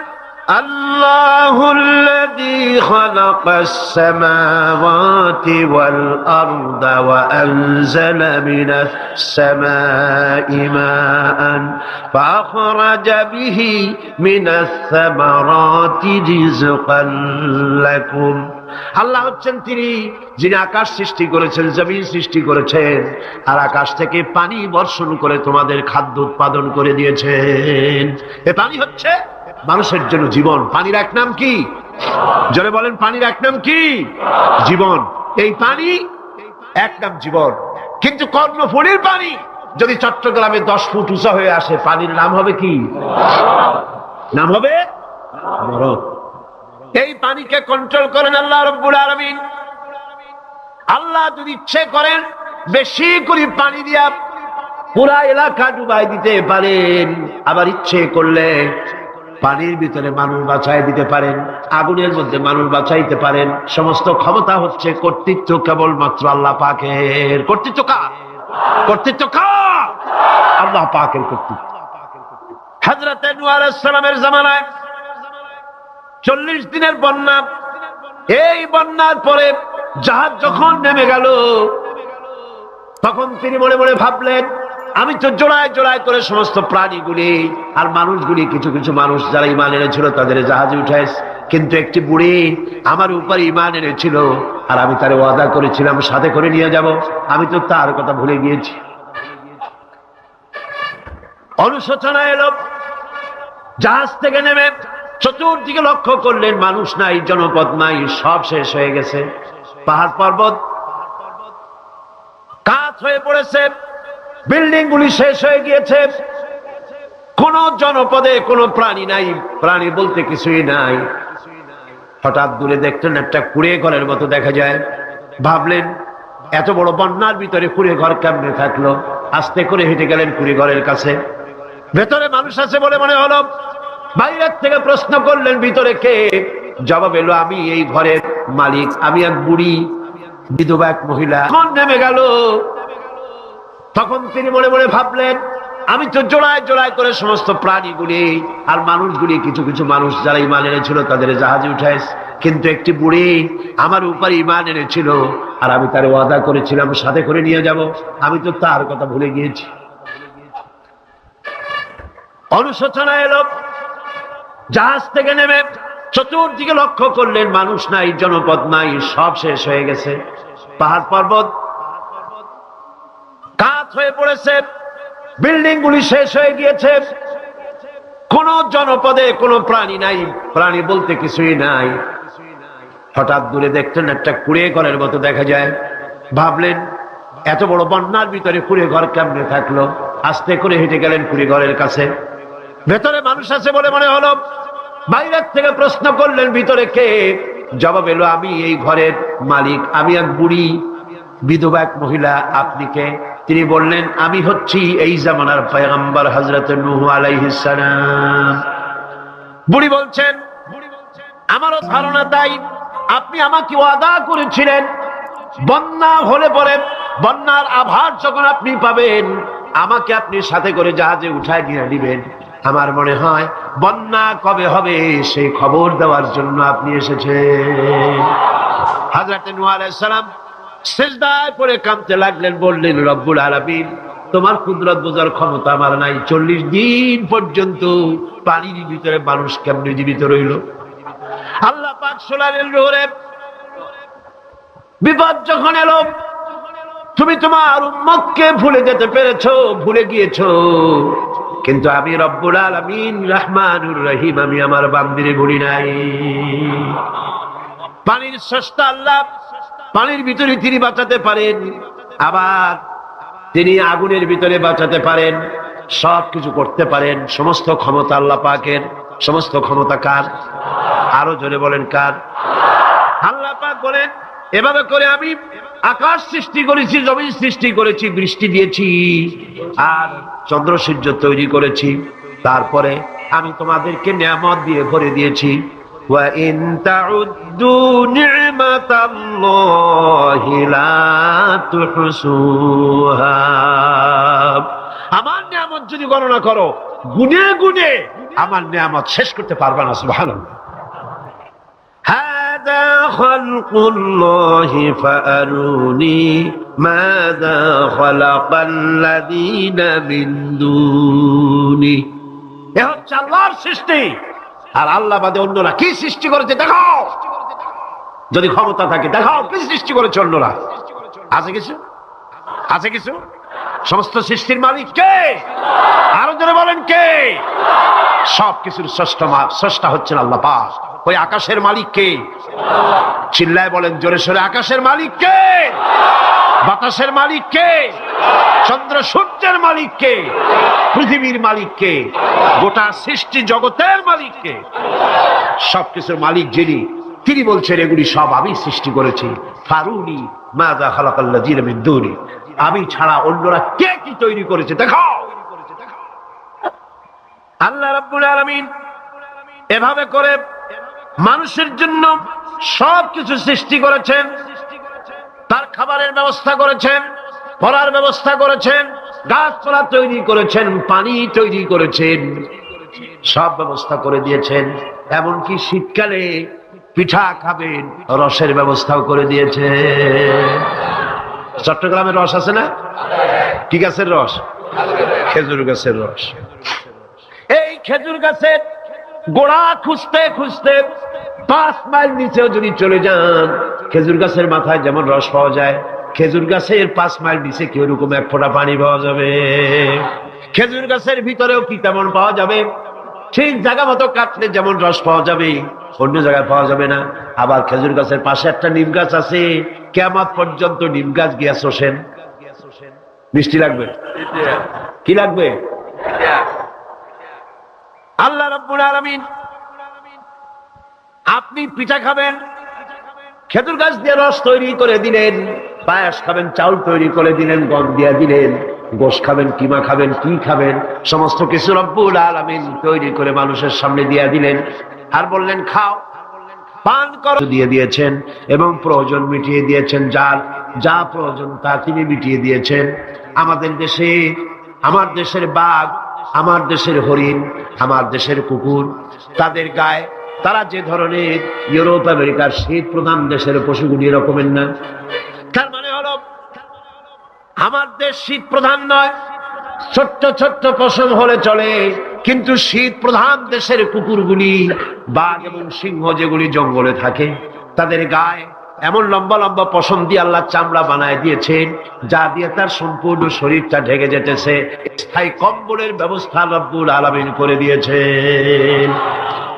[SPEAKER 1] আল্লাহুল্লাযী খালাকাস সামাওয়াতি ওয়াল আরদা ওয়া আনজালা মিনাস সামাই মাআন ফাআখরাজা বিহি মিনাস সামারাতি রিজকান লাকুম। আল্লাহ হচ্ছেন তিনি যিনি আকাশ সৃষ্টি করেছেন, জমিন সৃষ্টি করেছেন, আর আকাশ থেকে পানি বর্ষণ করে তোমাদের খাদ্য উৎপাদন করে দিয়েছেন। এ পানি হচ্ছে মানুষের জন্য জীবন। পানির এক নাম কি? জোরে বলেন, পানির এক নাম কি? জীবন। এই পানি এক নাম জীবন। কিন্তু কর্ণফুলীর পানি যদি চট্টগ্রামে 10 ফুট উঁচা হয়ে আসে, পানির নাম হবে কি? নাম হবে মরণ। এই পানিকে কন্ট্রোল করেন আল্লাহ রাব্বুল আলামিন। আল্লাহ যদি ইচ্ছে করেন বেশি করে পানি দিয়া পুরা এলাকা ডুবাই দিতে পারেন, আবার ইচ্ছে করলে পানির ভিতরে মানুষ বাঁচাই দিতে পারেন, আগুনের মধ্যে মানুষ বাঁচাইতে পারেন। সমস্ত ক্ষমতা হচ্ছে, কর্তৃত্ব কেবলমাত্র আল্লাহ পাকের। কর্তৃত্ব কার? কর্তৃত্ব কার? আল্লাহ পাকের কর্তৃত্ব। হযরত নূহ আলাইহিস সালামের জামানায় 40 দিনের বন্যা। এই বন্যার পরে জাহাজ যখন নেমে গেল, তখন তিনি মনে মনে ভাবলেন, আমি তো জোড়ায় জোড়ায় করে সমস্ত প্রাণীগুলি আর মানুষগুলি, কিছু কিছু মানুষ যারা ঈমান এনেছিল তাদের জাহাজে উঠাইছে, কিন্তু একটি বুড়ি আমার উপর ঈমান এনেছিল, আর আমি তার ওয়াদা করেছিলাম সাথে করে নিয়ে যাব, আমি তো তার কথা ভুলে গিয়েছি। অনুশোচনা এলো। জাহাজ থেকে নেমে চতুর্দিকে লক্ষ্য করলেন, মানুষ নাই, জনপদ নাই, সব শেষ হয়ে গেছে। পাহাড় পর্বত কাত হয়ে পড়েছে, বিল্ডিং গুলি শেষ হয়ে গিয়েছে, কোন জনপদে কোনো প্রাণী নাই, প্রাণী বলতে কিছুই নাই। হঠাৎ দূরে দেখলেন একটা কুড়ে ঘরের মতো দেখা যায়। ভাবলেন এত বড় বন্যার ভিতরে কুড়ে ঘর কেমনে থাকলো। আস্তে করে হেঁটে গেলেন কুড়ে ঘরের কাছে। ভেতরে মানুষ আছে বলে মনে হলো। বাইরের থেকে প্রশ্ন করলেন, ভিতরে কে? জবাব এলো, আমি এই ঘরের মালিক, আমি এক বুড়ি বিধবা এক মহিলা। কোন নেমে গেল? তখন তিনি মনে মনে ভাবলেন, আমি তো জোড়ায় জোড়ায় করে সমস্ত প্রাণীগুলি আর মানুষগুলি, কিছু কিছু মানুষ যারা ঈমান এনেছিল তাদের জাহাজে উঠাইছে, কিন্তু একটি বুড়ি আমার উপর ঈমান এনেছিল, আর আমি তার ওয়াদা করেছিলাম সাথে করে নিয়ে যাব, আমি তো তার কথা ভুলে গিয়েছি। অনুশোচনা এলো। জাহাজ থেকে নেমে চতুর্দিকে লক্ষ্য করলেন, মানুষ নাই, জনপদ নাই, সব শেষ হয়ে গেছে। পাহাড় পর্বত কাত হয়ে পড়েছে, বিল্ডিং গুলি শেষ হয়ে গিয়েছে,
[SPEAKER 2] কোন জনপদে কোনো প্রাণী নাই, প্রাণী বলতে কিছুই নাই। হঠাৎ দূরে দেখলেন একটা কুড়ে ঘরের মতো দেখা যায়। ভাবলেন এত বড় বন্যার ভিতরে কুড়ে ঘর কেমনে থাকলো। আস্তে করে হেঁটে গেলেন কুড়ে ঘরের কাছে। ভেতরে মানুষ আছে বলে মনে হলো। বাইরের থেকে প্রশ্ন করলেন ভিতরে কে? জবাব এলো আমি এই ঘরের মালিক, আমি এক বুড়ি বিধবা এক মহিলা। আপনি কে? তিনি বললেন আমি হচ্ছি এই জামানার পয়গম্বর হযরত নূহ আলাইহিস সালাম। বুড়ি বলছেন আমারও ধারণা তাই। আপনি আমাকে ওয়াদা করেছিলেন বন্যা হলে পরে, বন্যার আভার যখন আপনি পাবেন আমাকে আপনি সাথে করে জাহাজে উঠায় নিয়ে দিবেন। আমার মনে হয় বন্যা কবে হবে সেই খবর দেওয়ার জন্য আপনি এসেছেন। হযরত নূহ আলাইহিস সালাম সিজদায় পড়ে কাঁদতে লাগলেন, বললেন রব্বুল আলামিন তোমার কুদরত বোঝার ক্ষমতা আমার নাই। 40 দিন পর্যন্ত পানির ভিতরে মানুষ কেমনে জীবিত রইল? আল্লাহ পাক শোনালেন রোরে বিপদ যখন এলো তুমি তোমার উম্মতকে ভুলে যেতে পেরেছো, ভুলে গিয়েছো, কিন্তু আমি রব্বুল আলামিন রহমানুর রহিম, আমি আমার বান্দিরে ভুলি নাই। পানির স্রষ্টা আল্লাহ, পানির ভিতরে তিনি বাঁচাতে পারেন, আবার তিনি আগুনের ভিতরে বাঁচাতে পারেন, সবকিছু করতে পারেন। সমস্ত ক্ষমতা আল্লাহ পাকের। সমস্ত ক্ষমতা কার? আরো জোরে বলেন কার? আল্লাহ পাক বলেন এভাবে করে আমি আকাশ সৃষ্টি করেছি, জমিন সৃষ্টি করেছি, বৃষ্টি দিয়েছি, আর চন্দ্র সূর্য তৈরি করেছি। তারপরে আমি তোমাদেরকে নিয়ামত দিয়ে ভরে দিয়েছি। ওয়া ইন তাউদ্দু নি'মাতাল্লাহি লা তুহসুহা। আমার নিয়ামত যদি গণনা করো, গুনে গুনে আমার নিয়ামত শেষ করতে পারবে না। সুবহানাল্লাহ। হাদা খালকুল্লাহি ফাআরুনি মাযা খালাকাল্লাযীনা মিন দুনি। এ হচ্ছে আল্লাহর সৃষ্টি, আর আল্লাহ বাদে অন্যরা কি সৃষ্টি করেছে দেখাও। যদি ক্ষমতা থাকে দেখাও কি সৃষ্টি করেছে অন্যরা। আছে কিছু? আছে কিছু? সমস্ত সৃষ্টির মালিক কে? আরো জোরে বলেন কে? সবকিছুর স্রষ্টা হচ্ছেন আল্লাহ পাক। ওই আকাশের মালিক কে? চিল্লায় বলেন জোরে সোরে, আকাশের মালিক কে? বাতাসের মালিক কে? চন্দ্র সূর্যের মালিক কে? পৃথিবীর মালিক কে? গোটা সৃষ্টি জগতের মালিক কে? সবকিছুর মালিক যিনি, তিনি বলছেন এগুলি সব আমি সৃষ্টি করেছি। ফারুনি মাযা খালাকাল্লাযীনা মিন দুনি। আমি ছাড়া অন্যরা কে কি তৈরি করেছে দেখাও। আল্লাহ রাব্বুল আলামিন এভাবে করে মানুষের জন্য সবকিছু সৃষ্টি করেছেন। তার খাবারের ব্যবস্থা করেছেন, পড়ার ব্যবস্থা করেছেন, গাছপালা তৈরি করেছেন, পানি তৈরি করেছেন, সব ব্যবস্থা করে দিয়েছেন। এমনকি শীতকালে পিঠা খাবেন, রসের ব্যবস্থাও করে দিয়েছে। চট্টগ্রামের রস আছে না? কি গাছের রস? খেজুর গাছের রস। এই খেজুর গাছের গোড়া খুঁজতে খুঁজতে 5 মাইল নিচেও যদি চলে যান, খেজুর গাছের মাথায় যেমন রস পাওয়া যায়, খেজুর গাছের 5 মাইল নিচে কি ওরকম এক ফোঁটা পানি পাওয়া যাবে? খেজুর গাছের ভিতরেও কি তেমন পাওয়া যাবে? ঠিক জায়গা মতো কাটলে যেমন রস পাওয়া যাবে, অন্য জায়গায় পাওয়া যাবে না। আবার খেজুর গাছের পাশে একটা নিম গাছ আছে, কিয়ামত পর্যন্ত নিম গাছ গিয়া শোষেন। মিষ্টি লাগবে? কি লাগবে? আল্লাহ রাব্বুল আলামিন, আপনি পিঠা খাবেন, খেজুর গাছ দিয়ে রস তৈরি করে দিলেন। পায়েস খাবেন, চাউল তৈরি করে দিলেন, গম দিয়ে দিলেন। গোশ খাবেন, কিমা খাবেন, কি খাবেন, সমস্ত কিছু রব্বুল আলামিন তৈরি করে মানুষের সামনে দিয়ে দিলেন, আর বললেন খাও, পান করো দিয়ে দিয়েছেন, এবং প্রয়োজন মিটিয়ে দিয়েছেন। যার যা প্রয়োজন তা তিনি মিটিয়ে দিয়েছেন। আমাদের দেশে, আমার দেশের বাঘ, আমার দেশের হরিণ, আমার দেশের কুকুর, তাদের গায়ে তারা যে ধরনের ইউরোপ আমেরিকার শীত প্রধান দেশের পশুগুলি এরকমের না। তার মানে হলো আমার দেশ শীত প্রধান নয়, ছোট্ট ছোট্ট পশম হলে চলে, কিন্তু শীত প্রধান দেশের কুকুরগুলি, বাঘ এবং সিংহ যেগুলি জঙ্গলে থাকে, তাদের গায়ে এমন লম্বা লম্বা পশম দিয়ে আল্লাহ চামড়া বানায় দিয়েছেন, যা দিয়ে তার সম্পূর্ণ শরীরটা ঢেকে যেতেছে। স্থায়ী কম্বলের ব্যবস্থা রব্বুল আলামিন করে দিয়েছেন।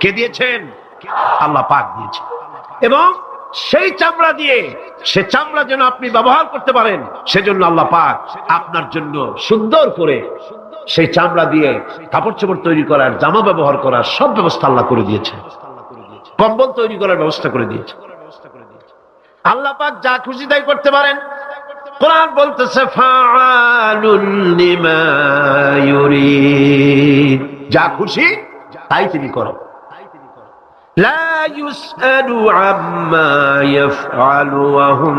[SPEAKER 2] কে দিয়েছেন? আল্লাহ পাক দিয়েছেন। এবং সেই চামড়া দিয়ে, সে চামড়া যেন আপনি ব্যবহার করতে পারেন, সেজন্য আল্লাহ পাক আপনার জন্য সুন্দর করে সেই চামড়া দিয়ে কাপড় চোপড় তৈরি করার, জামা ব্যবহার করার সব ব্যবস্থা আল্লাহ করে দিয়েছে। কম্বল তৈরি করার ব্যবস্থা করে দিয়েছে। আল্লাহ পাক যা খুশি তাই করতে পারেন। কোরআন বলতেছে ফাআলুল লিমা ইউরিদ, যা খুশি তাই তিনি করেন। লা ইউসআলু আম্মা ইয়াফআলু ওয়া হুম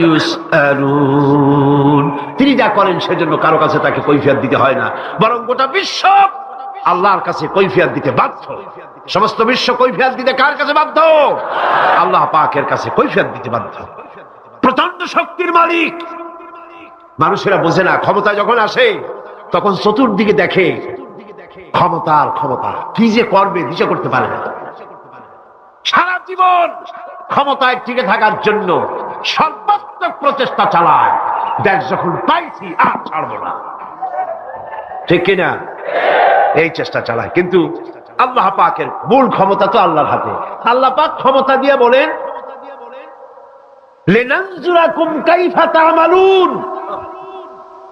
[SPEAKER 2] ইউসআলুন, তিনি যা করেন সেজন্য কারো কাছে তাকে কৈফিয়ত দিতে হয় না, বরং গোটা বিশ্ব আল্লাহর কাছে কৈফিয়ত দিতে বাধ্য। সমস্ত বিশ্ব কৈফিয়ত দিতে কার কাছে বাধ্য? আল্লাহ পাকের কাছে কৈফিয়ত দিতে বাধ্য। প্রচন্ড শক্তির মালিক। মানুষেরা বোঝে না, ক্ষমতা যখন আসে তখন চতুর্দিকে দেখে ক্ষমতা আর ক্ষমতা, কি যে করবে দিশা করতে পারে না। সারা জীবন ক্ষমতায় টিকে থাকার জন্য সর্বাত্মক প্রচেষ্টা চালায়, দেখ যখন পাইছি আর ছাড়বো না, ঠিক কিনা? এই চেষ্টা চালায়। কিন্তু আল্লাহ পাকের মূল ক্ষমতা তো আল্লাহর হাতে। আল্লাহ পাক ক্ষমতা দিয়ে বলেন লিনানজুরাকুম কাইফা তা'মালুন,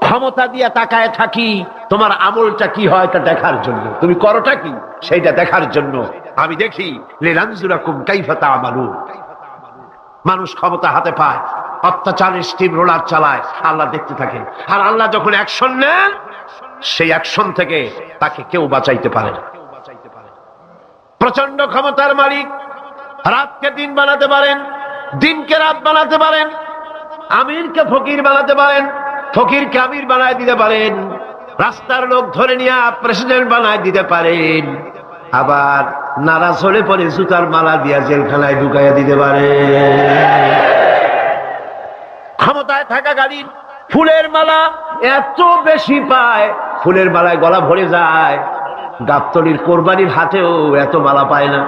[SPEAKER 2] ক্ষমতা দিয়ে তাকায় থাকি তোমার আমলটা কি হয় তা দেখার জন্য, তুমি করোটা কি সেইটা দেখার জন্য আমি দেখি। লিনানজুরাকুম কাইফা তা'মালুন। মানুষ ক্ষমতা হাতে পায়, অত্যাচারের স্টিম রোলার চালায়, আল্লাহ দেখতে থাকেন। আর আল্লাহ যখন অ্যাকশন নেন, সেই অ্যাকশন থেকে তাকে কেউ বাঁচাইতে পারে না। প্রচন্ড ক্ষমতার মালিক। রাতকে দিন বানাতে পারেন, দিনকে রাত বানাতে পারেন, আমিরকে ফকির বানাতে পারেন, ফকিরকে আমির বানায় দিতে পারেন, রাস্তার লোক ধরে নিয়ে প্রেসিডেন্ট বানায় দিতে পারেন, আবার নারাজ হলে পরে জুতার মালা দিয়া জেলখানায় ঢুকাইয়া দিতে পারেন। ক্ষমতায় থাকাকালীন ফুলের মালা এত বেশি পায়, ফুলের মালায় গলা ভরে যায়। গাবতলির কোরবানির হাতেও এত মালা পায় না।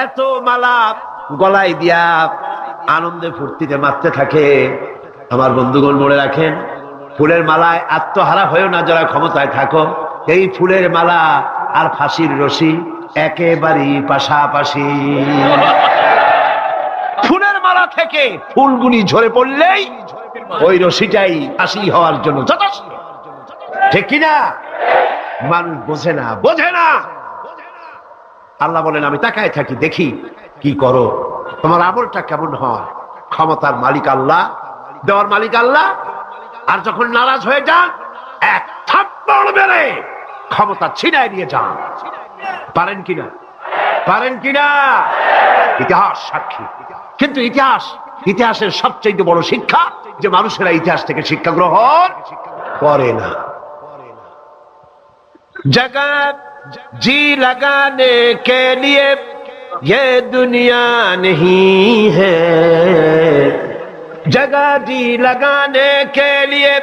[SPEAKER 2] এত মালা গলায় দিয়া আনন্দে ফুর্তিতে মারতে থাকে। আমার বন্ধুগণ মনে রাখেন, ফুলের মালায় আত্মহারা হয়েও না যারা ক্ষমতায় থাকো। এই ফুলের মালা আর ফাঁসির রশি একেবারেই পাশাপাশি। ফুলের মালা থেকে ফুলগুলি ঝরে পড়লেই ওই রশিটাই ফাঁসি হওয়ার জন্য যথেষ্ট, ঠিক কিনা? মানুষ বোঝে না, বোঝে না। আল্লাহ বলেন আমি তাকায় থাকি, দেখি কি করো, তোমার আমলটা কেমন হয়। ক্ষমতার মালিক আল্লাহ, দেওয়ার মালিক আল্লাহ। আর যখন নারাজ হয়ে যান, এক থাপ্পড় মেরে ক্ষমতা ছিনায় নিয়ে যান। পারেন কিনা? পারেন কিনা? ইতিহাস সাক্ষী। কিন্তু ইতিহাসের সবচেয়ে বড় শিক্ষা যে মানুষেরা ইতিহাস থেকে শিক্ষা গ্রহণ করে না। जगह जी लगाने के लिए ये दुनिया नहीं है, जगह जी लगाने के लिए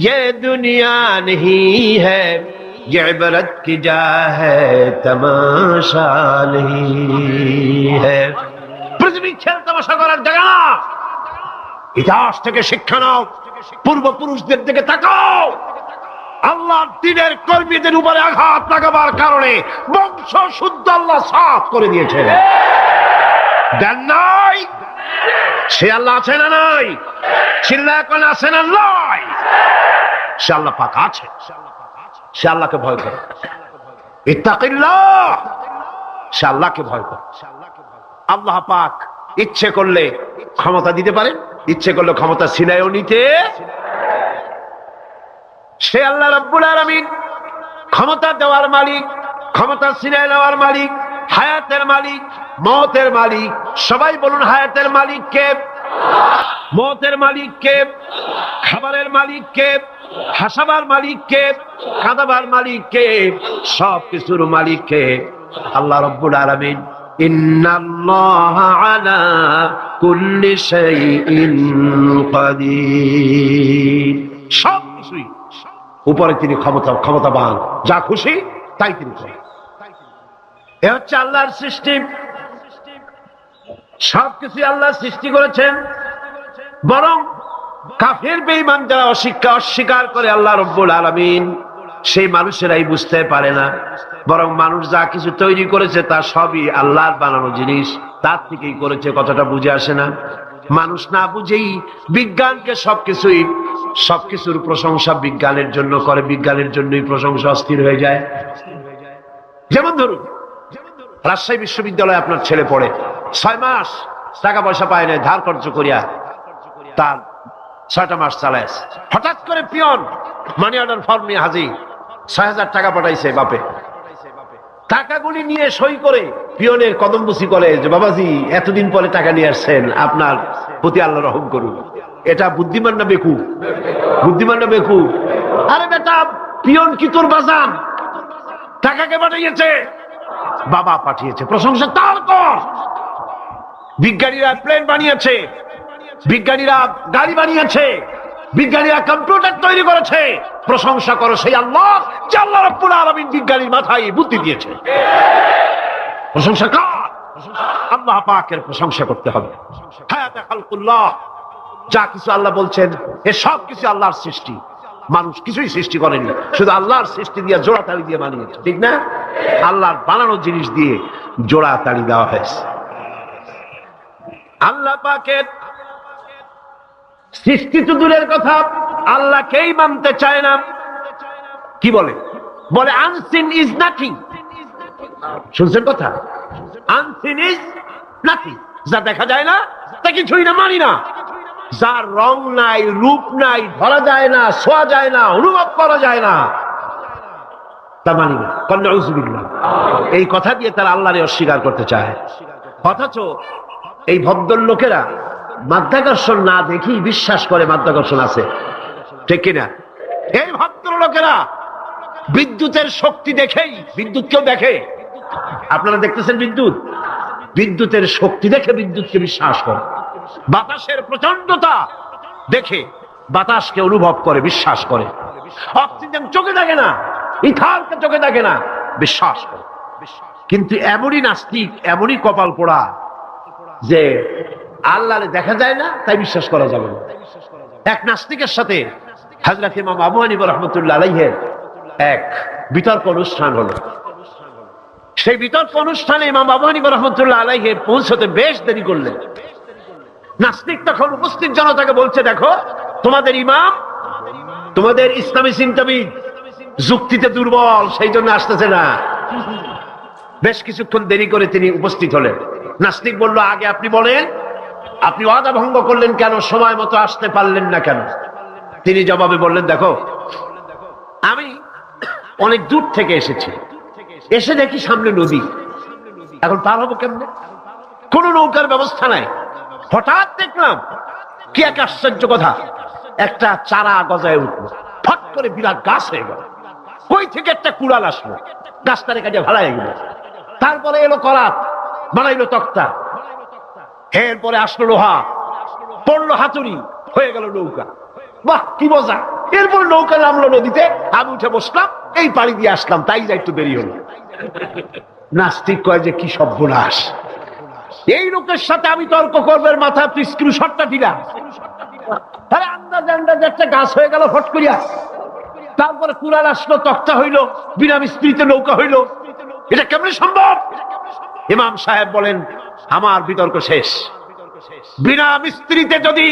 [SPEAKER 2] ये दुनिया नहीं है, ये इबरत की जा है तमाशा नहीं है। पृथ्वी खेल तमाशा করার জায়গা না। ইতিহাস থেকে শিক্ষা নাও, পূর্বপুরুষদের দিকে তাকাও। আল্লাহর দ্বীনের কর্মীদের উপরে আঘাত লাগাবার কারণে বংশ শুদ্ধ আল্লাহ সাফ করে দিয়েছেন। দেন নাই? সে আল্লাহ আছে না নাই? চিল্লা এখন আছে না নাই? সে আল্লাহ পাক আছে। সে আল্লাহকে ভয় করে। ইত্তাকিল্লাহ, সে আল্লাহকে ভয় করে। আল্লাহ পাক ইচ্ছে করলে ক্ষমতা দিতে পারেন, ইচ্ছে করলে ক্ষমতা ছিনায়ও নিতে। সে আল্লাহ রাব্বুল আলামিন ক্ষমতা দেওয়ার মালিক, ক্ষমতা ছিনায় নেওয়ার মালিক, হায়াতের মালিক, মওতের মালিক। সবাই বলুন হায়াতের মালিক কে? মওতের মালিক কে? খাবারের মালিক কে? হাসাবার মালিক কে? কাঁদাবার মালিক কে? সব কিছুর মালিক কে? আল্লাহ রাব্বুল আলামিন। ইন্নাল্লাহা আলা কুল্লি শাইইন কাদির। সব কিছুই উপরে তিনি ক্ষমতাবান, যা খুশি তাই তিনি করেন। এ হচ্ছে আল্লাহর সৃষ্টি। সবকিছু আল্লাহ সৃষ্টি করেছেন, বরং কাফের বেঈমান যারা অস্বীকার করে আল্লাহ রব্বুল আলামিন, সেই মানুষেরাই বুঝতে পারে না। বরং মানুষ যা কিছু তৈরি করেছে তা সবই আল্লাহর বানানো জিনিস, তার থেকেই করেছে, কথাটা বুঝে আসে না। মানুষ না বুঝেই বিজ্ঞানকে সবকিছুর প্রশংসা বিজ্ঞানের জন্য করে, বিজ্ঞানের জন্যই প্রশংসা অস্থির হয়ে যায়। যেমন ধরুন, রাজশাহী বিশ্ববিদ্যালয়ে আপনার ছেলে পড়ে, 6 মাস টাকা পয়সা পায় না, ধার খরচ করিয়া তার 6টা মাস চালায়। হঠাৎ করে পিয়ন মানি অর্ডার ফর্ম নিয়ে হাজির, 6,000 টাকা পাঠাইছে বাপে। টাকাগুলি নিয়ে সই করে পিয়নের কদমবুসি করে যে বাবাজি এতদিন পরে টাকা নিয়ে আসছেন, আপনার প্রতি আল্লাহ রহম করুন। এটা বুদ্ধিমান না বেকুব? বুদ্ধিমান না বেকুব? আরে বেটা, পিয়ন কি তোর বাজান? টাকাকে পাঠিয়েছে, বাবা পাঠিয়েছে, প্রশংসা তার কর। বিজ্ঞানীরা প্লেন বানিয়েছে, বিজ্ঞানীরা গাড়ি বানিয়েছে, বিজ্ঞানীরা কম্পিউটার তৈরি করেছে, প্রশংসা করো সেই আল্লাহ যে আল্লাহ রাব্বুল আলামিন বিজ্ঞানীর মাথায় বুদ্ধি দিয়েছে। প্রশংসা কর, আল্লাহ পাকের প্রশংসা করতে হবে। হায়াতে খালকুল্লাহ, যা কিছু আল্লাহ বলছেন এ সব কিছু আল্লাহর সৃষ্টি, মানুষ কিছুই সৃষ্টি করেনি, শুধু আল্লাহর সৃষ্টি দিয়ে জোড়াতালি দিয়ে বানিয়েছে, ঠিক না? আল্লাহর বানানো জিনিস দিয়ে জোড়াতালি দেওয়া হয়েছে। আল্লাহ পাকের সৃষ্টি তো দূরের কথা, আল্লাহকেই মানতে চায় না। কি বলে? বলে আনসিন ইজ নাথিং। শুনছেন কথা? আনসিন ইজ নাথিং, যা দেখা যায় না তা কিছুই না, মানি না। যার রং নাই, রূপ নাই, ধরা যায় না, ছোঁয়া যায় না, অনুভব করা যায় না, তা মানি না। নাউযুবিল্লাহ। এই কথা দিয়ে তারা আল্লাহরে অস্বীকার করতে চায়। অথচ এই ভদ্রলোকেরা মাধ্যাকর্ষণ না দেখি বিশ্বাস করে মাধ্যাকর্ষণ আছে, ঠিক কিনা? এই ভদ্রলোকেরা বিদ্যুতের শক্তি দেখেই, বিদ্যুৎকেও দেখে। আপনারা দেখতেছেন বিদ্যুৎ, বিদ্যুতের শক্তি দেখে বিদ্যুৎকে বিশ্বাস করে। বাতাসের প্রচন্ডতা দেখে বাতাসকে অনুভব করে, বিশ্বাস করে। অক্সিজেন চোখে দেখে না, ইথারকে চোখে দেখে না, বিশ্বাস করে। কিন্তু এমনই নাস্তিক, এমনই কপাল পোড়া যে আল্লাহরে দেখা যায় না তাই বিশ্বাস করা যাবে না। এক নাস্তিকের সাথে হযরত ইমাম আবু হানিফা রাহমাতুল্লাহ আলাইহির এক বিতর্ক অনুষ্ঠান হলো। সেই বিতর্ক অনুষ্ঠানে ইমাম আবু হানিফা রাহমাতুল্লাহ আলাইহি পৌঁছতে বেশ দেরি করলেন। নাস্তিক তখন উপস্থিত জনতাকে বলছে, দেখো তোমাদের ইমাম, তোমাদের ইসলামী চিন্তাবিদ যুক্তিতে দুর্বল, সেই জন্য আসতেছে না। বেশ কিছুক্ষণ দেরি করে তিনি উপস্থিত হলেন। নাস্তিক বলল, আগে আপনি বলেন, আপনি ওয়াদা ভঙ্গ করলেন কেন? সময় মতো আসতে পারলেন না কেন? তিনি জবাবে বললেন, দেখো আমি অনেক দূর থেকে এসেছি, এসে দেখি সামনে নদী, এখন পার হবো কেমনে? কোন নৌকার ব্যবস্থা নাই। হঠাৎ দেখলাম কি এক আশ্চর্য কথা, একটা চারা গজায় উঠলো, ফট করে বিরাট গাছ হয়ে গেল। কই থেকে একটা কুড়াল আসলো, গাছটারে কাজে ভাড়ায় গেল। তারপরে এলো করাত, বানাইলো তক্তা, এরপরে আসলো লোহা, পড়লো হাতুড়ি, হয়ে গেল নৌকা। বাহ কি মজা! এরপরে নৌকা নামলো নদীতে, আমি উঠে বসলাম, এই পাড়ি দিয়ে আসলাম, তাই যা একটু দেরি হলো। নাস্তিক কয় যে কি সর্বনাশ, এই লোকের সাথে আমি তর্ক করবার মাথা স্ক্রু শটটা দিলাম। তাহলে আন্দাজে একটা গাছ হয়ে গেল ফট করিয়া, তারপরে কুড়াল আসলো, তক্তা হইলো, বিনা মিস্ত্রিতে নৌকা হইলো, এটা কেমনে সম্ভব? ইমাম সাহেব বলেন, আমার বিতর্ক শেষ। বিনা মিস্ত্রিতে যদি,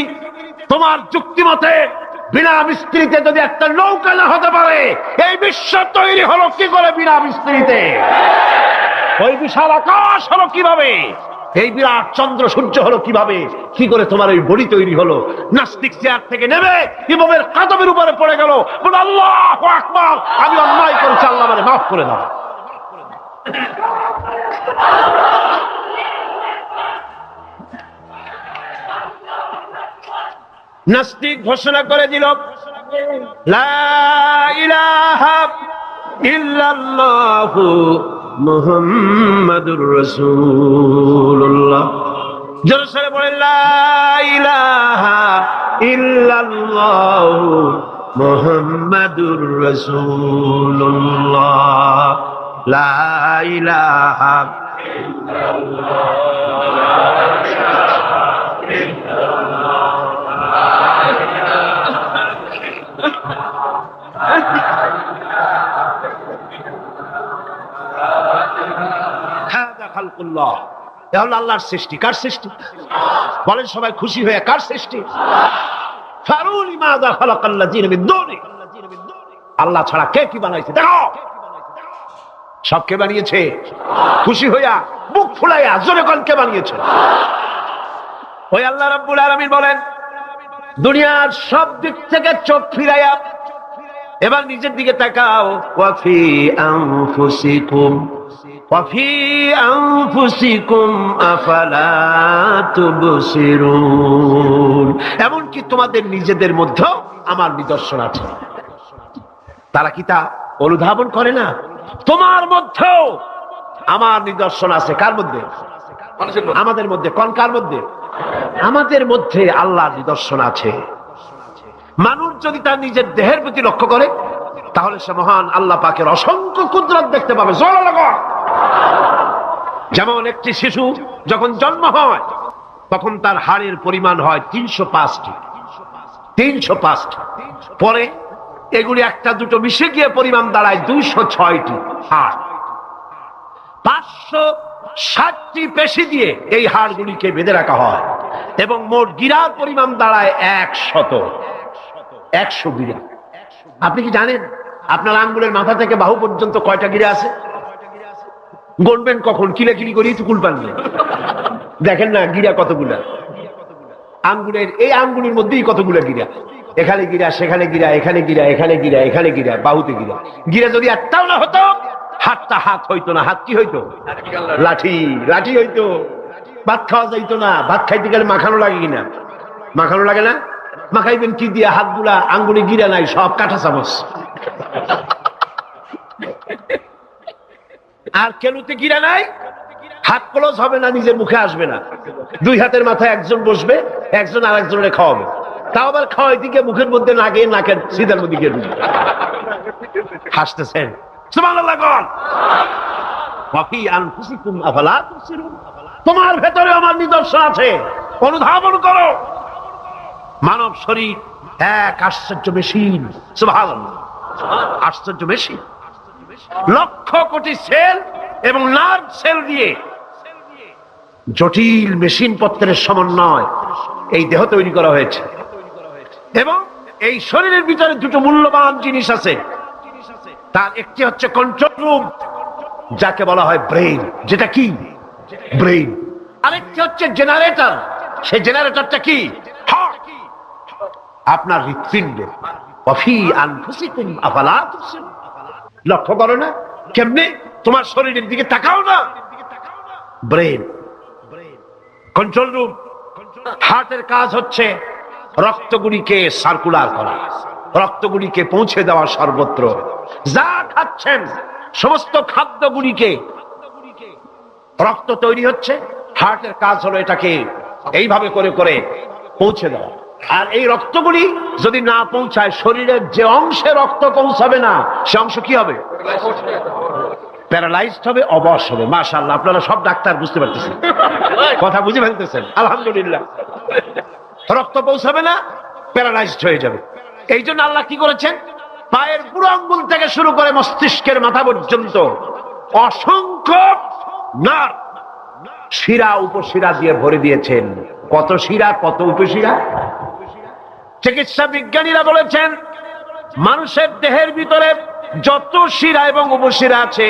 [SPEAKER 2] তোমার যুক্তি মতে বিনা মিস্ত্রিতে যদি একটা নৌকা না হতে পারে, এই বিশ্ব তৈরি হলো কি করে বিনা মিস্ত্রিতে? ওই বিশাল আকাশ হলো কিভাবে? এই বিরাট চন্দ্র সূর্য হলো কিভাবে? কি করে তোমার ওই বডি তৈরি হলো? নাস্তিক চেয়ার থেকে নেমে ইমামের কাদমের উপরে পড়ে গেল, বলে আল্লাহু আকবার, আমি অন্যায় করেছি, আল্লাহ আমারে মাফ করে দাও। নাস্তিক ঘোষণা করে দিল, লা ইলাহা ইল্লাল্লাহু মুহাম্মাদুর রাসূলুল্লাহ। জোরে বলেন, লা ইলাহা ইল্লাল্লাহু মুহাম্মাদুর রাসূলুল্লাহ, লা ইলাহা হাযা খালকুল্লাহ, এ হলো আল্লাহর সৃষ্টি। কার সৃষ্টি বলেন সবাই খুশি হয়ে? কার সৃষ্টি? ফারুনি মাযা খালাকাল্লাযিনা মিন দুনি, আল্লাহ ছাড়া কে কি বানাইছে দেখো। সব কে বানিয়েছে? খুশি হইয়া মুখ ফুলাইয়া জোরে কোন কে বানিয়েছে? ওই আল্লাহ রাব্বুল আলামিন বলেন, দুনিয়ার সব দিক থেকে চোখ ফিরাইয়া এবার নিজের দিকে তাকাও। ওয়াফি আনফুসিকুম ওয়াফি আনফুসিকুম আফালা তুবসিরুন, এমনকি তোমাদের নিজেদের মধ্যেও আমার নিদর্শন আছে। তারা কি তা অনুধাবন করে না? তোমার মধ্যেও আমার নিদর্শন আছে। কার মধ্যে? আমাদের মধ্যে। কোন কার মধ্যে? আমাদের মধ্যে আল্লাহর নিদর্শন আছে। মানুষ যদি তার নিজের দেহের প্রতি লক্ষ্য করে তাহলে সে মহান আল্লাহ পাকের অসংখ্য কুদরত দেখতে পাবে। জোরে লাগো। যেমন একটি শিশু যখন জন্ম হয় তখন তার হাড়ের পরিমাণ হয় 305টি। 305টি। পরে এগুলি একটা দুটো মিশে গিয়ে পরিমাণ দাঁড়ায় 206টি হাড়। 560টি পেশি দিয়ে এই হাড়গুলিকে বেঁধে রাখা হয় এবং মোট গিরার পরিমাণ দাঁড়ায় 100 গিরা। আপনি কি জানেন আপনার আঙ্গুলের মাথা থেকে বাহু পর্যন্ত কয়টা গিরা আছে? গণবেন কখন? কিলাকিলি করি তো কুল পানবে। দেখেন না গিরা কতগুলা। আঙ্গুলের এই আঙ্গুলের মধ্যেই কতগুলা গিরা। এখানে গিরা, সেখানে গিরা, এখানে গিরা, এখানে গিরা, এখানে গিরা, বাহুতে গিরা। গিরা যদি একটাও না হতো হাতটা হাত হইতো না। হাত কি হইতো? লাঠি। লাঠি হইতো। ভাত খাওয়া যাইতো না। ভাত খাইতে গেলে মাখানো লাগে কিনা? মাখানো লাগে না? মাখাইবেন কি দিয়ে? হাতগুলা আঙ্গুলে গিরা নাই, সব কাঁটা চামচ। আর কেনুতে গিরা নাই, হাত ক্লোজ হবে না, নিজের মুখে আসবে না। দুই হাতের মাথায় একজন বসবে, একজন আর একজনের খাওয়াবে। তাও আবার খাওয়াই দিকে মুখের মধ্যে নাকে, নাকের সিধার মধ্যে গিয়ে ঢুকবে। হাসতেছেন? সুবহানাল্লাহ বল। ওয়াফি আনফুসিকুম আফালা তুবসিরুন, তোমার ভেতরে আমার নিদর্শন আছে, অনুধাবন করো। মানব শরীর এক আশ্চর্য মেশিন। সুবহানাল্লাহ, আশ্চর্য মেশিন। লক্ষ কোটি সেল এবং নার্ভ সেল দিয়ে জটিল মেশিন পত্রের সমন্বয় এই দেহ তৈরি করা হয়েছে। এবং এই শরীরের ভিতরে দুটো মূল্যবান জিনিস আছে। তার একটি হচ্ছে কন্ট্রোল রুম, যাকে বলা হয় ব্রেইন। যেটা কি? ব্রেইন। আরেকটি হচ্ছে জেনারেটর। সেই জেনারেটরটা কি? হার্ট, আপনার হৃৎপিণ্ড। ওয়াফি আনফুসিকুম আফালা তুবসিরুন, লক্ষ্য করো না? কেমনে? তোমার শরীরের দিকে তাকাও না। Brain, control room. হার্টের কাজ হচ্ছে রক্তগুলিকে সার্কুলার করা, রক্তগুলিকে পৌঁছে দেওয়া সর্বত্র। যা খাচ্ছেন সমস্ত খাদ্যগুলিকে, রক্ত তৈরি হচ্ছে, হার্টের কাজ হলো এটাকে এইভাবে করে করে পৌঁছে দেওয়া। আর এই রক্তগুলি যদি না পৌঁছায়, শরীরের যে অংশে রক্ত পৌঁছাবে না সে অংশ কি হবে? প্যারালাইজড হবে, অবশ হবে। মাশাআল্লাহ, আপনারা সব ডাক্তার বুঝতে পারতেছেন, কথা বুঝে ফেলতেছেন। আলহামদুলিল্লাহ। রক্ত পৌঁছাবে না, প্যারালাইজড হয়ে যাবে। এই জন্য আল্লাহ কি করেছেন? পায়ের বুড়ো আঙ্গুল থেকে শুরু করে মস্তিষ্কের মাথা পর্যন্ত অসংখ্য নার্ভ, শিরা উপশিরা দিয়ে ভরে দিয়েছেন। কত শিরা, কত উপশিরা! চিকিৎসা বিজ্ঞানীরা বলেছেন মানুষের দেহের ভিতরে যত শিরা এবং উপশিরা আছে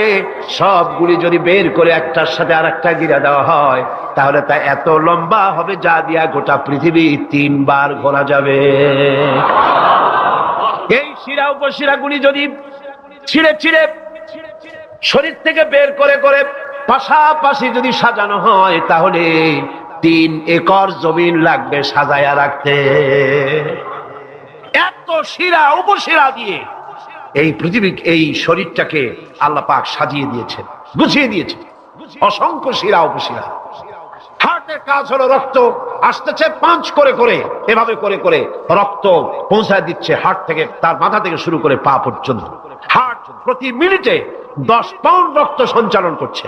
[SPEAKER 2] সবগুলি যদি বের করে একটার সাথে আর একটা গিরা দেওয়া হয় তাহলে তা এত লম্বা হবে যা দিয়া গোটা পৃথিবী 3 বার ঘোরা যাবে। এই শিরা উপশিরা গুলি যদি ছিঁড়ে ছিঁড়ে শরীর থেকে বের করে করে পাশাপাশি যদি সাজানো হয় তাহলে 3 একর জমিন লাগবে সাজায়া রাখতে। এত শিরা উপশিরা দিয়ে এই পৃথিবী, এই শরীরটাকে আল্লাহ পাক সাজিয়ে দিয়েছেন, গুছিয়ে দিয়েছেন। অসংখ্য শিরা উপশিরা। হার্টের কাজ হলো রক্ত আসতেছে পাঁচ করে করে, এভাবে করে করে রক্ত পৌঁছায় দিচ্ছে হার্ট থেকে, তার মাথা থেকে শুরু করে পা পর্যন্ত। হার্ট প্রতি মিনিটে 10 পাউন্ড রক্ত সঞ্চালন করছে।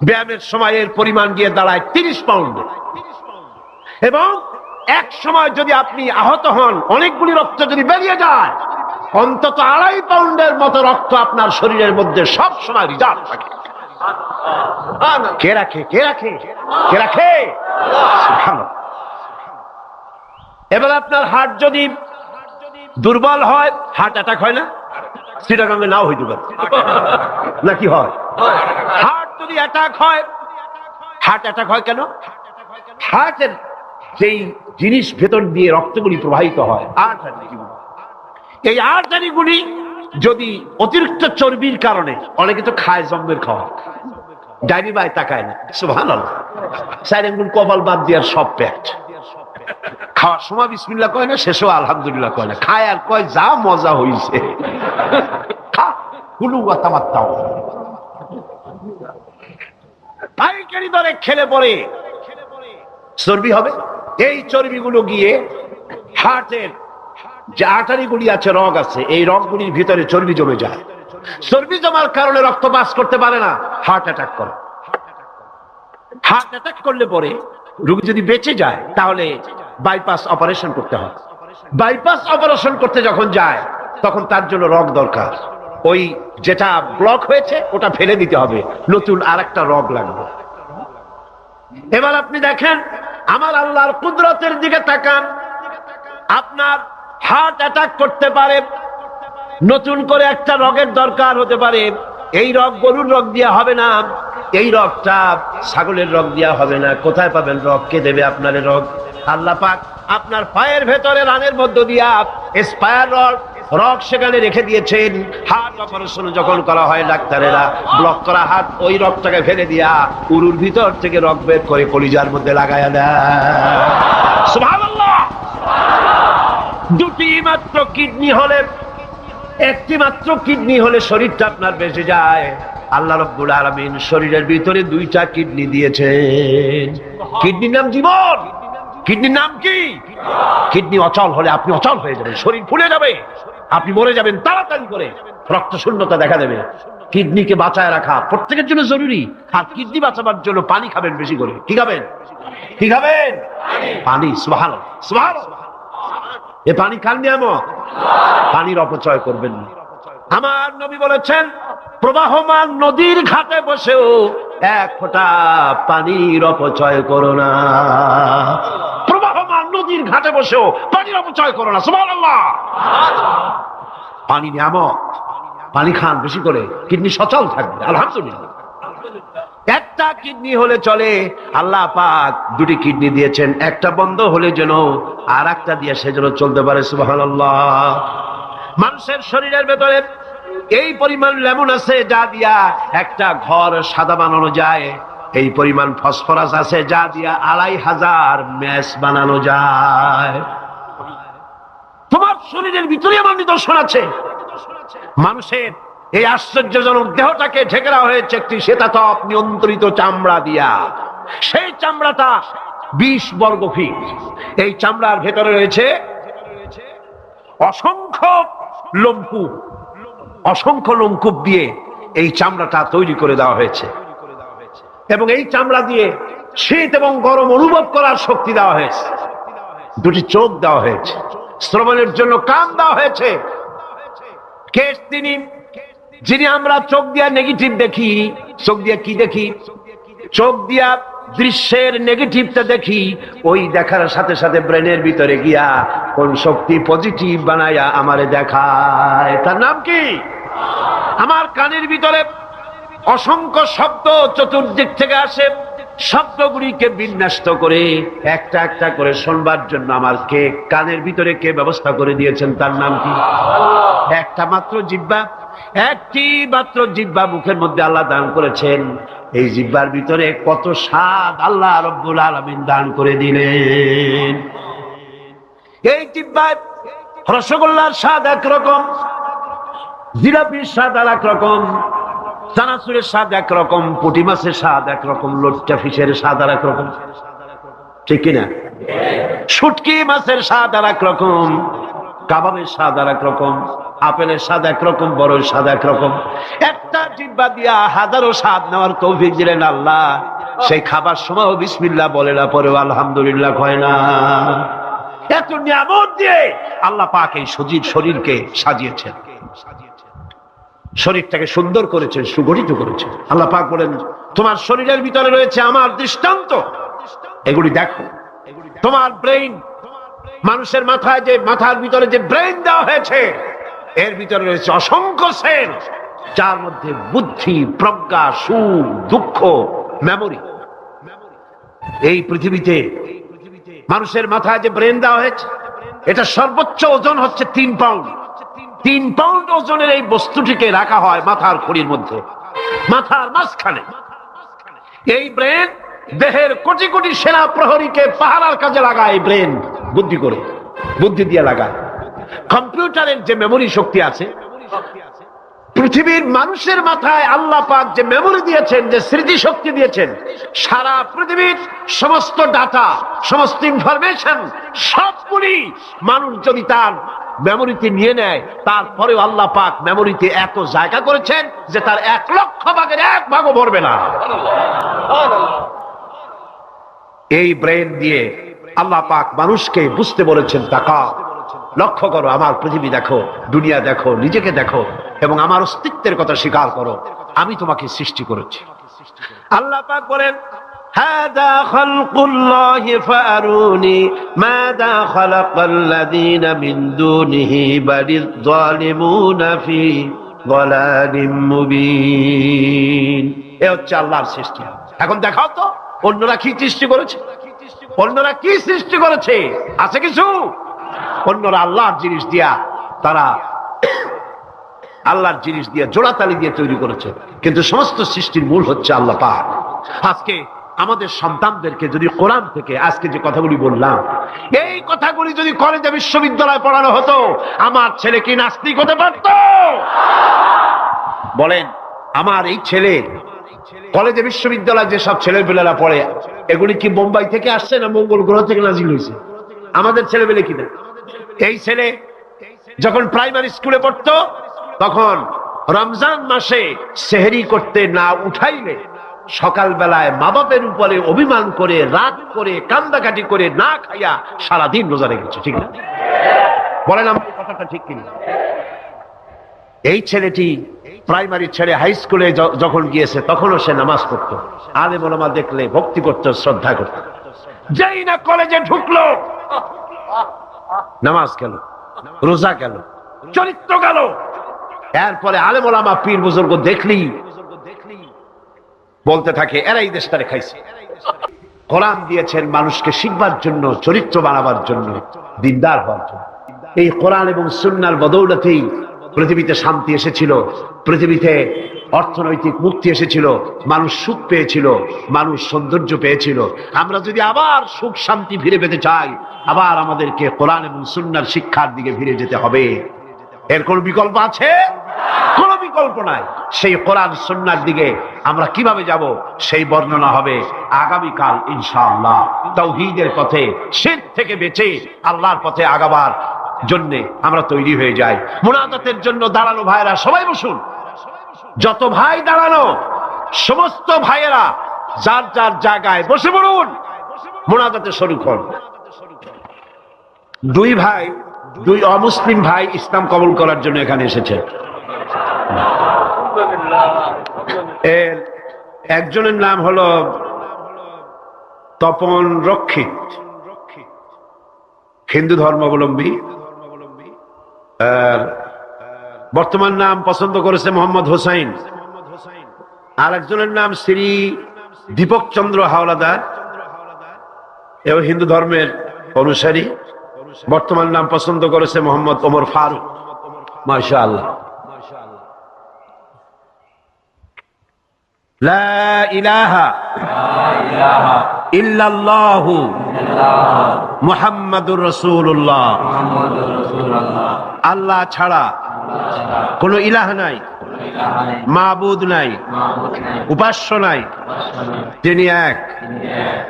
[SPEAKER 2] ব্যায়ামের সময় এর পরিমাণ গিয়ে দাঁড়ায় 30 পাউন্ড। এবং এক সময় যদি আপনি আহত হন, অনেকগুলি রক্ত যদি বেরিয়ে যায়, অন্তত 2.5 পাউন্ডের মতো রক্ত আপনার শরীরের মধ্যে সব সময় রিজার্ভ থাকে। কে রাখে? কে রাখে? কে রাখে? সুবহানাল্লাহ। এবার আপনার হার্ট যদি দুর্বল হয়, হার্ট অ্যাটাক হয় না? চিটাগাঙ্গে নাও হইতে পারে, নাকি হয়? হার্ট যদি অ্যাটাক হয়, হার্ট অ্যাটাক হয় কেন? হার্টের যেই জিনিস ভেতর দিয়ে রক্তগুলি প্রবাহিত হয়, এই আর্টারিগুলি যদি অতিরিক্ত চর্বির কারণে, অনেকে তো খায় জম্মের খাওয়া, ডাইনি বাই তাকায় না, সুবহানাল্লাহ, চার আঙ্গুল কপাল বাদ দিয়ার সব পেট, খাওয়ার সময় বিসমিল্লাহ কয় না, শেষও আলহামদুলিল্লাহ কয় না, খায় আর কয় যা মজা হইছে, খা কুলু ওয়া তামাত্তাউ। পাইকারি দরে খেলে পরে চর্বি হবে। এই চর্বিগুলো গিয়ে হার্টের যে আর্টারিগুলি আছে, রগ আছে, এই রগগুলির ভিতরে চর্বি জমে যায়। চর্বি জমার কারণে রক্ত পাস করতে পারে না, হার্ট অ্যাটাক করে। হার্ট অ্যাটাক করলে পরে রোগী যদি বেঁচে যায়, তাহলে বাইপাস অপারেশন করতে হয়। বাইপাস অপারেশন করতে যখন যায়, তখন তার জন্য রগ দরকার। ওই যেটা ব্লক হয়েছে ওটা ফেলে দিতে হবে, নতুন আরেকটা রগ লাগবে। এবার আপনি দেখেন, আমার আল্লাহর কুদরতের দিকে তাকান। আপনার হার্ট অ্যাটাক করতে পারে, নতুন করে একটা রগের দরকার হতে পারে। এই রগ গরুর রগ দিয়া হবে না, এই রগটা ছাগলের রগ দিয়া হবে না। কোথায় পাবেন রগ? কে দেবে আপনার রগ? আল্লাহ পাক আপনার পায়ের ভেতরে রানের মধ্য দিয়া স্পায়ার রগ সেখানে রেখে দিয়েছেন। হার্ট অপারেশন যখন করা হয়, ডাক্তারেরা ব্লক করা হার্ট, ওই রগটাকে ফেলে দিয়া উরুর ভিতর থেকে রগ বের করে কলিজার মধ্যে লাগায়া দেয়। সুবহানাল্লাহ। দুটি মাত্র কিডনি হলে, একটি মাত্র কিডনি হলে শরীরটা আপনার বেঁচে যায়। আল্লাহ রাব্বুল আলামিন শরীরের ভিতরে 2টা কিডনি দিয়েছেন। কিডনির নাম জীবন। কিডনির নাম কি? কিডনি অচল হলে আপনি অচল হয়ে যাবেন, শরীর ফুলে যাবে, আপনি মরে যাবেন তাড়াতাড়ি করে, রক্ত শূন্যতা দেখা দেবে। কিডনিকে বাঁচায় রাখা প্রত্যেকের জন্য জরুরি। আর কিডনি বাঁচাবার জন্য পানি খাবেন বেশি করে। কি খাবেন? কি খাবেন? পানি। সুবহানাল্লাহ, সুবহানাল্লাহ। এ পানি খান নিয়ামত, পানির অপচয় করবেন না। আমার নবী বলেছেন, প্রবাহমান নদীর ঘাটে বসেও এক ফোঁটা পানির অপচয় করো না। প্রবাহমান নদীর ঘাটে বসেও পানির অপচয় করো না। সুবহানাল্লাহ। পানি নিয়ামত, পানি খান বেশি করে, কিডনি সচল থাকবে। আলহামদুলিল্লাহ। একটা কিডনি হলে চলে, আল্লাহ পাক 2টি কিডনি দিয়েছেন, একটা বন্ধ হলে যেন আর একটা দিয়ে সে যেন চলতে পারে। সুবহানাল্লাহ। মানুষের শরীরের ভেতরে এই পরিমাণ লেমন আছে যা দিয়া একটা ঘর সাদা বানানো যায়, এই পরিমাণ ফসফরাস আছে যা দিয়া 2500 ম্যাচ বানানো যায়। তোমার শরীরের ভিতরে আমার নিদর্শন আছে। মানুষের এই আশ্চর্যজনক দেহটাকে ঢেকে রাখা হয়েছে একটি শ্বেতাতপ নিয়ন্ত্রিত চামড়া দিয়া। সেই চামড়াটা 20 বর্গ ফিট। এই চামড়ার ভেতরে রয়েছে অসংখ্য লোমকূপ। অসংখ্য লোমকূপ দিয়ে এই চামড়াটা তৈরি করে দেওয়া হয়েছে, এবং এই চামড়া দিয়ে শীত এবং গরম অনুভব করার শক্তি দেওয়া হয়েছে। 2টি চোখ দেওয়া হয়েছে, শ্রবণের জন্য কান দেওয়া হয়েছে। কে তিনি যিনি আমরা চোখ দিয়া নেগেটিভ দেখি? চোখ দিয়া কি দেখি? চোখ দিয়া দৃশ্যের নেগেটিভটা দেখি। ওই দেখার সাথে সাথে ব্রেনের ভিতরে গিয়া কোন শক্তি পজিটিভ বানায়া আমারে দেখায়। তার নাম কি? আমার কানের ভিতরে অসংখ্য শব্দ চতুর্দিক থেকে আসে। শব্দগুলিকে বিন্যস্ত করে একটা একটা করে শুনবার জন্য আমার কে কানের ভিতরে কে ব্যবস্থা করে দিয়েছেন? তার নাম কি? একটা মাত্র জিহ্বা, একটি মাত্র জিহ্বা মুখের মধ্যে আল্লাহ দান করেছেন। এই জিহ্বার ভিতরে কত স্বাদ আল্লাহ রাব্বুল আলামিন দান করে দিলেন। এই জিহ্বায় রসগোল্লার স্বাদ একরকম, জিলাপির স্বাদ আর একরকম, চানাচুরের স্বাদ একরকম, পুঁটি মাছের স্বাদ একরকম, লোট্টা ফিশের স্বাদ আর একরকম, ঠিক কিনা? শুটকি মাছের স্বাদ আর একরকম, কাবাবের স্বাদ আর একরকম। আপেলের স্বাদ একরকম, বড় স্বাদ একরকম। একটা জিহ্বা দিয়া হাজারো স্বাদ নেওয়ার তৌফিক দিলেন আল্লাহ। সেই খাবার সময়ও বিসমিল্লাহ বলে না, পরেও আলহামদুলিল্লাহ কয় না। এত নিয়ামত দিয়ে আল্লাহ পাক এই শরীরকে সাজিয়েছেন, শরীরটাকে সুন্দর করেছেন, সুগঠিত করেছেন। আল্লাহ পাক বলেন, তোমার শরীরের ভিতরে রয়েছে আমার দৃষ্টান্ত, এগুলি দেখো। তোমার ব্রেইন, মানুষের মাথায় যে মাথার ভিতরে যে ব্রেইন দেওয়া হয়েছে, এর ভিতরে রয়েছে অসংখ্য সেল, যার মধ্যে বুদ্ধি, প্রজ্ঞা, সুখ, দুঃখ, মেমোরি। এই পৃথিবীতে মানুষের মাথায় যে ব্রেন দেওয়া হয়েছে, এটা সর্বোচ্চ ওজন হচ্ছে 3 পাউন্ড। 3 পাউন্ড ওজনের এই বস্তুটিকে রাখা হয় মাথার খুঁড়ির মধ্যে, মাথার মাঝখানে। এই ব্রেন দেহের কোটি কোটি সেনা প্রহরীকে পাহারার কাজে লাগায়। এই ব্রেন বুদ্ধি দিয়ে লাগায়। কম্পিউটারের যে মেমোরি শক্তি আছে, পৃথিবীর মানুষের মাথায় আল্লাহ পাক যে মেমোরি দিয়েছেন, যে স্মৃতি শক্তি দিয়েছেন, সারা পৃথিবীর সমস্ত ডাটা, সমস্ত ইনফরমেশন সবগুলি মানুষ যদি তার মেমোরিতে নিয়ে নেয়, তারপরেও আল্লাহ পাক মেমোরিতে এত জায়গা করেছেন যে তার 1 লক্ষ ভাগের 1 ভাগও ভরবে না। এই ব্রেন দিয়ে আল্লাহ পাক মানুষকে বুঝতে বলেছেন, তাকাও, লক্ষ্য করো, আমার পৃথিবী দেখো, দুনিয়া দেখো, নিজেকে দেখো, এবং আমার অস্তিত্বের কথা স্বীকার করো। আমি তোমাকে সৃষ্টি করেছি। আল্লাহ পাক বলেন, হাদা খালকুল্লাহি ফারুনি মাযা খালাকাল্লাযীনা মিন দুনিহি বালিয যালিমুনা ফি যালালিম মুবিন। এ হচ্ছে আল্লাহর সৃষ্টি। এখন দেখাও তো অন্যরা কি সৃষ্টি করেছে, অন্যরা কি সৃষ্টি করেছে? আছে কিছু? অন্যরা আল্লাহর জিনিস দিয়া, তারা আল্লাহর জিনিস দিয়ে জোড়াতালি দিয়ে তৈরি করেছে, কিন্তু সমস্ত সৃষ্টির মূল হচ্ছে আল্লাহ পাক। আজকে আমাদের সন্তানদেরকে যদি কোরআন থেকে আজকে যে কথাগুলি বললাম, এই কথাগুলি যদি কলেজে বিশ্ববিদ্যালয়ে পড়ানো হতো, আমার ছেলে কি নাস্তিক হতে পারত? বলেন, আমার এই ছেলে কলেজে বিশ্ববিদ্যালয়ে যেসব ছেলেপেলেরা পড়ে, এগুলি কি বোম্বাই থেকে আসছে না মঙ্গল গ্রহ থেকে নাজিল হয়েছে? আমাদের ছেলেপেলে কিনা? এই ছেলে যখন প্রাইমারি স্কুলে পড়তো, তখন রমজান মাসে সেহরি করতে না উঠাইলে সকালবেলায় মা বাপের উপরে অভিমান করে, রাত করে, কান্দাকাটি করে না খাইয়া সারাদিন রোজা রেখেছে। ঠিক না? বলেন আমার কথাটা ঠিক কিনা? এই ছেলেটি প্রাইমারি ছেড়ে হাই স্কুলে যখন গিয়েছে, তখনও সে নামাজ পড়তো, আলেম ওলামা দেখলে ভক্তি করতো, শ্রদ্ধা করতো। যেই না কলেজে ঢুকলো, নামাজ গেল, রোজা গেল, চরিত্র গেল। এরপরে আলেম ওলামা পীর বুজুর্গ দেখলি বলতে থাকে, এরাই দেশটারে খাইছে। কোরআন দিয়েছেন মানুষকে শিখবার জন্য, চরিত্র বানাবার জন্য, দিনদার হওয়ার জন্য। এই কোরআন এবং সুন্নাহর বদৌলতেই পৃথিবীতে শান্তি এসেছিল, পৃথিবীতে অর্থনৈতিক মুক্তি এসেছিল, মানুষ সুখ পেয়েছিল, মানুষ সৌন্দর্য পেয়েছিল। আমরা যদি আবার সুখ শান্তি ফিরে পেতে চাই, আবার আমাদেরকে কোরআন এবং সুন্নাহর শিক্ষার দিকে ফিরে যেতে হবে। এর কোন বিকল্প আছে? কোন বিকল্প নাই। সেই কোরআন সুন্নাহর দিকে আমরা কিভাবে যাব, সেই বর্ণনা হবে আগামীকাল ইনশাআল্লাহ। তাওহীদের পথে, শিরক থেকে বেঁচে আল্লাহর পথে আগাবার জন্য আমরা তৈরি হয়ে যাই। মুনাজাতের জন্য দাঁড়ানো ভাইরা সবাই বসুন। যত ভাই দাঁড়ানো, সমস্ত ভাইয়েরা যার যার জায়গায় বসে পড়ুন, মুনাজাতে শুরু করুন। 2 ভাই, 2 অমুসলিম ভাই ইসলাম কবুল করার জন্য এখানে এসেছে। এর একজনের নাম হলো তপন রক্ষিত, হিন্দু ধর্মাবলম্বী। বর্তমান নাম পছন্দ করেছে মোহাম্মদ হোসাইন। আর একজনের নাম শ্রী দীপক চন্দ্র হাওলাদার, এও হিন্দু ধর্মের অনুসারী। বর্তমান নাম পছন্দ করেছে মোহাম্মদ ওমর ফারুক। মাশাআল্লাহ। লা ইলাহা ইল্লাল্লাহু মুহাম্মাদুর রাসূলুল্লাহ। আল্লাহ ছাড়া কোনো ইলাহ নাই, মাবুদ নাই, উপাস্য নাই, যিনি এক,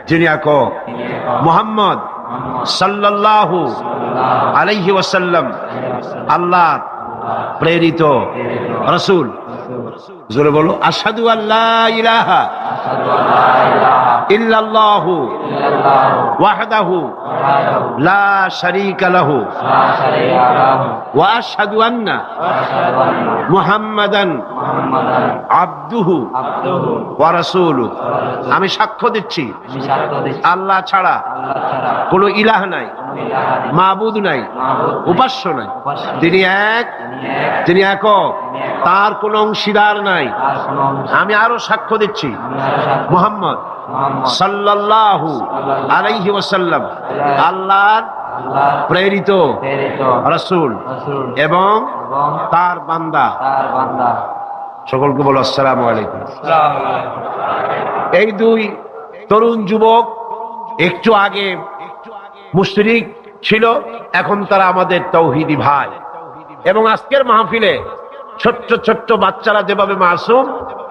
[SPEAKER 2] যিনি একক। মুহাম্মদ সাল্লাল্লাহু আলাইহি ওয়াসাল্লাম আল্লাহর প্রেরিত রাসূল। জোরে বলো, আশহাদু আল্লা ইলাহা ইল্লাল্লাহু ওয়াহদাহু লা শারীকা লাহু ওয়া আশহাদু আন্না মুহাম্মাদান আবদুহু ওয়া রাসূলুহু। আমি সাক্ষ্য দিচ্ছি আল্লাহ ছাড়া কোনো ইলাহ নাই, মাবুদ নাই, উপাস্য নাই। তিনি এক, তিনি একক, তার কোনো অংশীদার নাই। আমি আরো সাক্ষ্য দিচ্ছি মুহাম্মদ সাল্লাল্লাহু আলাইহি ওয়াসাল্লাম আল্লাহর প্রেরিত রাসূল এবং তার বান্দা। সকলকে বলো আসসালামু আলাইকুম। এই দুই তরুণ যুবক একটু আগে মুশরিক ছিল, এখন তারা আমাদের তাওহীদি ভাই। এবং আজকের মাহফিলে ছোট্ট ছোট্ট বাচ্চারা যেভাবে মাসুম,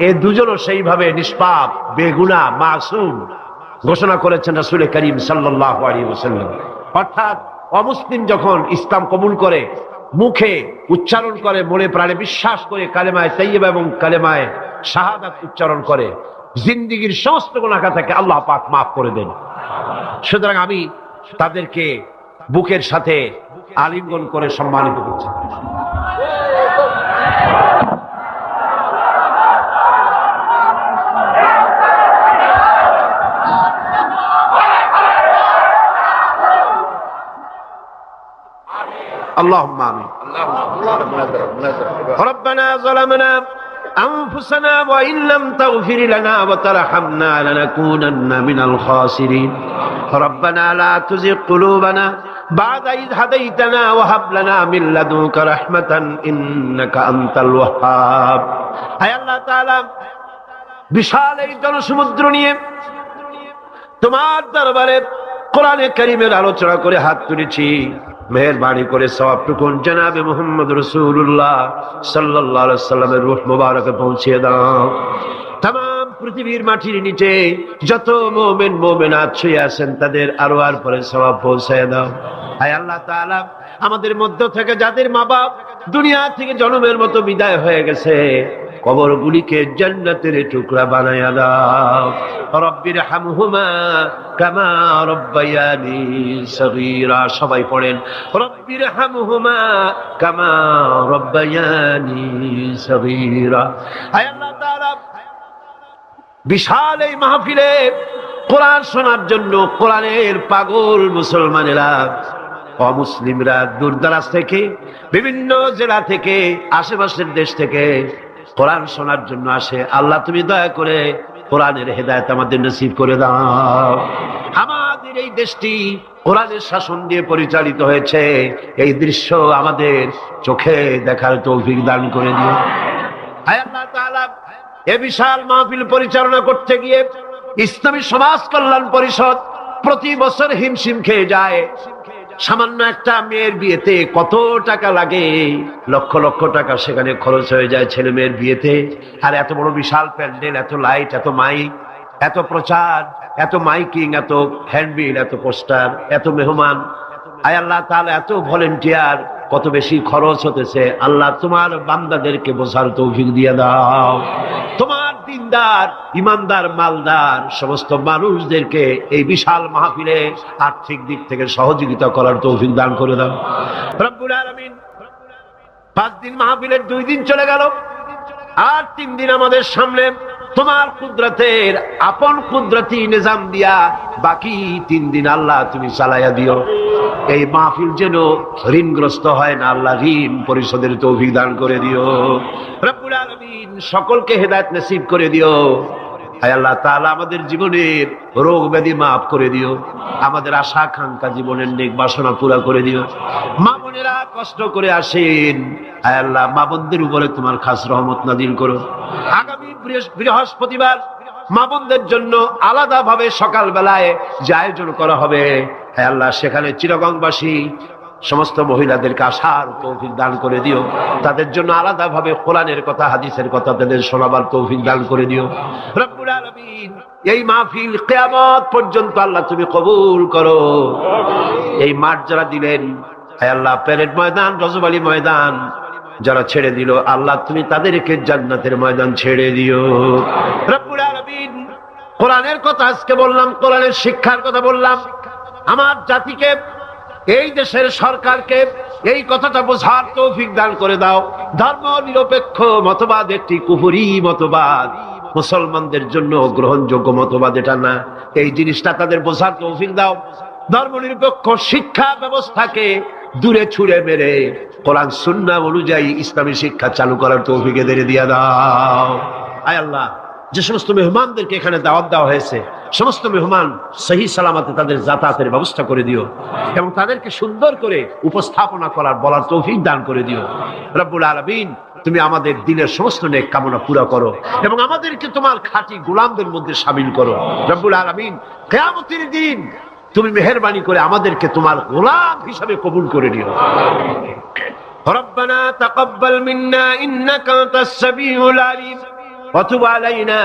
[SPEAKER 2] এই দুজনও সেইভাবে নিষ্পাপ, বেগুনাহ, মাসুম ঘোষণা করেছেন রাসূল করিম সাল্লাল্লাহু আলাইহি ওয়াসাল্লাম। অর্থাৎ অমুসলিম যখন ইসলাম কবুল করে, মুখে উচ্চারণ করে, মনে প্রাণে বিশ্বাস করে কালেমায়ে তাইয়্যিবা এবং কালেমায়ে শাহাদাত উচ্চারণ করে, জিন্দেগীর সমস্ত গুনাহ থেকে আল্লাহ পাক মাফ করে দেন। সুতরাং আমি তাদেরকে বুকের সাথে আলিঙ্গন করে সম্মানিত করছি। اللهم آمين. ربنا ظلمنا أنفسنا وإن لم تغفر لنا وترحمنا لنكونن من الخاسرين. ربنا لا تزغ قلوبنا بعد إذ هديتنا وهب لنا من لدنك رحمة إنك أنت الوهاب. হে আল্লাহ তাআলা, বিশাল এই জনসমুদ্র নিয়ে তোমার দরবারে কোরআনে কারীমের আলোচনা করে হাত তুলেছি। মেহেরবানি করে সওয়াবটুকু জনাবে মুহাম্মদ রাসূলুল্লাহ সাল্লাল্লাহু আলাইহি সাল্লামের রূহ মুবারকে পৌঁছিয়ে দাও। तमाम পৃথিবীর মাটির নিচে যত মুমিন মুমিনাত শুয়ে আছেন তাদের আরওয়ার পরে সওয়াব পৌঁছায় দাও। হে আল্লাহ তাআলা, আমাদের মধ্য থেকে যাদের মা বাপ দুনিয়া থেকে জন্মের মতো বিদায় হয়ে গেছে, কবরগুলিকে জান্নাতের টুকরা বানায়া দাও। রব্বির হামহুমা কামা রব্বায়ানি সগীরা। সবাই পড়েন, রব্বির হামহুমা কামা রব্বায়ানি সগীরা। হে আল্লাহ তাআলা, বিশাল এই মাহফিলে কোরআন শোনার জন্য কোরআনের পাগল মুসলমানেরা, অমুসলিমরা দূরদরাজ থেকে, বিভিন্ন জেলা থেকে, আশেপাশের দেশ থেকে কোরআন শোনার জন্য আসে। আল্লাহ তুমি দয়া করে কোরআনের হেদায়েত আমাদের নসিব করে দাও। আমাদের এই দেশটি কোরআনের শাসন দিয়ে পরিচালিত হয়েছে, এই দৃশ্য আমাদের চোখে দেখার তৌফিক দান করে দিও। হে আল্লাহ তাআলা, এ বিশাল মাহফিল পরিচালনা করতে গিয়ে ইসলামী সমাজ কল্যাণ পরিষদ প্রতি বছর হিমশিম খেয়ে যায়। সামান্য একটা মেয়ের বিয়েতে কত টাকা লাগে, লক্ষ লক্ষ টাকা সেখানে খরচ হয়ে যায় ছেলে মেয়ের বিয়েতে। আর এত বড় বিশাল প্যান্ডেল, এত লাইট, এত মাইক, এত প্রচার, এত মাইকিং, এত হ্যান্ডবিল, এত পোস্টার, এত মেহমান। আয় আল্লাহ তাআলা, এত ভলেন্টিয়ার, কত বেশি খরচ হতেছে। আল্লাহ তোমার বান্দাদেরকে বোঝার তৌফিক দিয়ে দাও। তোমার দিনদার, ইমানদার, মালদার সমস্ত মানুষদেরকে এই বিশাল মাহফিলে আর্থিক দিক থেকে সহযোগিতা করার তৌফিক দান করে দাও রব্বুল আলামিন। 5 দিন মাহফিলের 2 দিন চলে গেল, আর 3 দিন আমাদের সামনে তোমার কুদরতের আপন কুদরতি নিজাম দিয়া বাকি 3 দিন আল্লাহ তুমি চালাইয়া দিও। এই মাহফিল যেন ঋণগ্রস্ত হয় না, আল্লাহ ঋণ পরিশোধের তৌফিক দান করে দিও রব্বুল আলামিন। সকলকে হেদায়েত নসিব করে দিও। হে আল্লাহ তাআলা, আমাদের জীবনের রোগ ব্যাধি মাফ করে দিও, আমাদের আশা আকাঙ্ক্ষা জীবনের নেক বাসনা পুরা করে দিও। মা বোনেরা কষ্ট করে আসেন, হে আল্লাহ মা বোনদের উপরে তোমার খাস রহমত নাযিল করো। আগামী বৃহস্পতিবার মা বোনদের জন্য আলাদা ভাবে সকাল বেলায় যে আয়োজন করা হবে, হে আল্লাহ সেখানে চিরগংবাসী সমস্ত মহিলাদেরকে আসার তৌফিক দান করে দিও। তাদের জন্য আলাদা ভাবে কোরআনের কথা, হাদিসের কথা তাদের শোনাবার তৌফিক দান করে দিও রব্বুল আলামিন। এই মাহফিল কিয়ামত পর্যন্ত আল্লাহ তুমি কবুল করো। এই মাঠ যারা দিলেন, হে আল্লাহ প্যারেড ময়দান, রজব আলী ময়দান, যারা ছেড়ে দিল, আল্লাহ তুমি তাদেরকে জান্নাতের ময়দান ছেড়ে দিও। রব্বুল আলামিন, কোরআনের কথা আজকে বললাম, কোরআনের শিক্ষার কথা বললাম। আমার জাতিকে, এই দেশের সরকারকে এই কথাটা বোঝার তৌফিক দান করে দাও। ধর্ম নিরপেক্ষ মতবাদ একটি কুফরি মতবাদ, মুসলমানদের জন্য গ্রহণযোগ্য মতবাদ এটা না। এই জিনিসটা তাদের বোঝার তৌফিক দাও। ধর্ম নিরপেক্ষ শিক্ষা ব্যবস্থাকে দূরে ছুঁড়ে মেরে কোরআন সুন্নাহ অনুযায়ী ইসলামী শিক্ষা চালু করার তৌফিক এদের দিয়ে দাও। আয় আল্লাহ, যে সমস্ত মেহমানদেরকে এখানে দাওয়াত দেওয়া হয়েছে, সমস্ত মেহমান সহি সালামতে তাদের যাতায়াতের ব্যবস্থা করে দিও এবং তাদেরকে সুন্দর করে উপস্থাপনা করার, বলার তৌফিক দান করে দিও। রব্বুল আলামিন, তুমি আমাদের দিলের সমস্ত নেক কামনা পুরা করো এবং আমাদেরকে তোমার খাঁটি গোলামদের মধ্যে শামিল করো। রব্বুল আলামিন, কিয়ামতের দিন তুমি মেহেরবানি করে আমাদেরকে তোমার গোলাম হিসাবে কবুল করে নিও। রব্বানা তাকাব্বাল মিন্না ইন্নাকা আনতাস সামিউল আলিম وتب علينا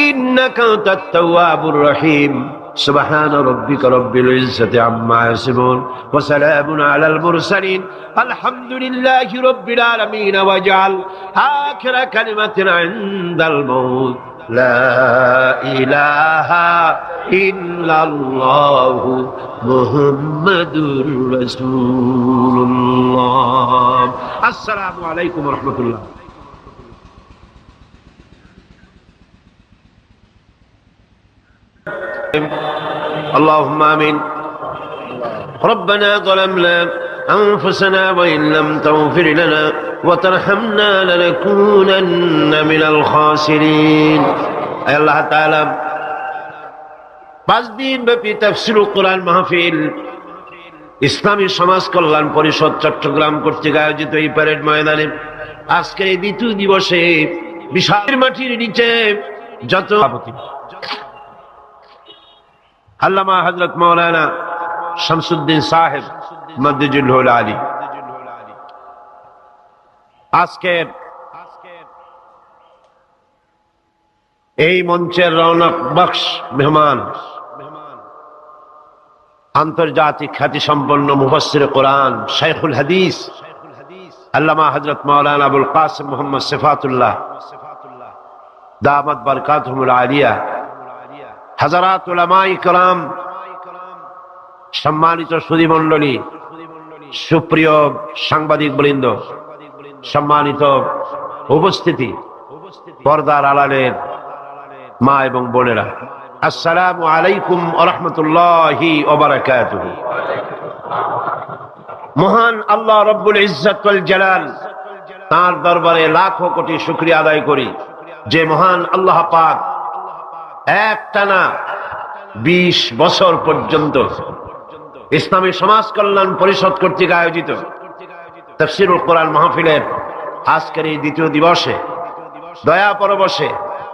[SPEAKER 2] إنك أنت التواب الرحيم سبحان ربك رب العزة عما يصفون وسلام على المرسلين الحمد لله رب العالمين واجعل آخر كلمة عند الموت لا إله إلا الله محمد رسول الله السلام عليكم ورحمة الله اللهم آمين ربنا ظلمنا أنفسنا وإن لم تغفر لنا وترحمنا لنكونن من الخاسرين أي الله تعالى 5 দিন ব্যাপী তাফসীরুল কোরআন মাহফিল ইসলামী সমাজ কল্যাণ পরিষদ চট্টগ্রাম কর্তৃক আয়োজিত এই প্যারেড ময়দানে আজকের এই দ্বিতীয় দিবসে বিশাল মাটির নিচে যত আল্লামা হযরত মাওলানা শামসুদ্দিন সাহেব মাদ্দিজুল আলী, আজকের এই মঞ্চের রৌনক বখশ মেহমান, আন্তর্জাতিক খ্যাতি সম্পন্ন মুফাসসির কোরআন শাইখুল হাদিস আল্লামা হযরত মাওলানা আবুল কাসিম মুহাম্মদ সিফাতুল্লাহ দামাত বারকাতুহুল আলিয়া, হাজারাত উলামায়ে কেরাম, সম্মানিত সুধী মণ্ডলী, সুপ্রিয় সাংবাদিক বৃন্দ, সম্মানিত উপস্থিতি, পর্দার আড়ালের মা এবং বোনেরা, আসসালামু আলাইকুম ওয়া রাহমাতুল্লাহি ওয়া বারাকাতুহু। মহান আল্লাহ রব্বুল ইজ্জত ওয়াল জালাল, তার দরবারে লাখো কোটি শুকরিয়া আদায় করি যে মহান আল্লাহ পাক একটানা 20 বছর পর্যন্ত ইসলামী সমাজ কল্যাণ পরিষদ কর্তৃক আয়োজিত তাফসীরুল কোরআন মাহফিলের আজকের এই দ্বিতীয় দিবসে দয়া পরবশে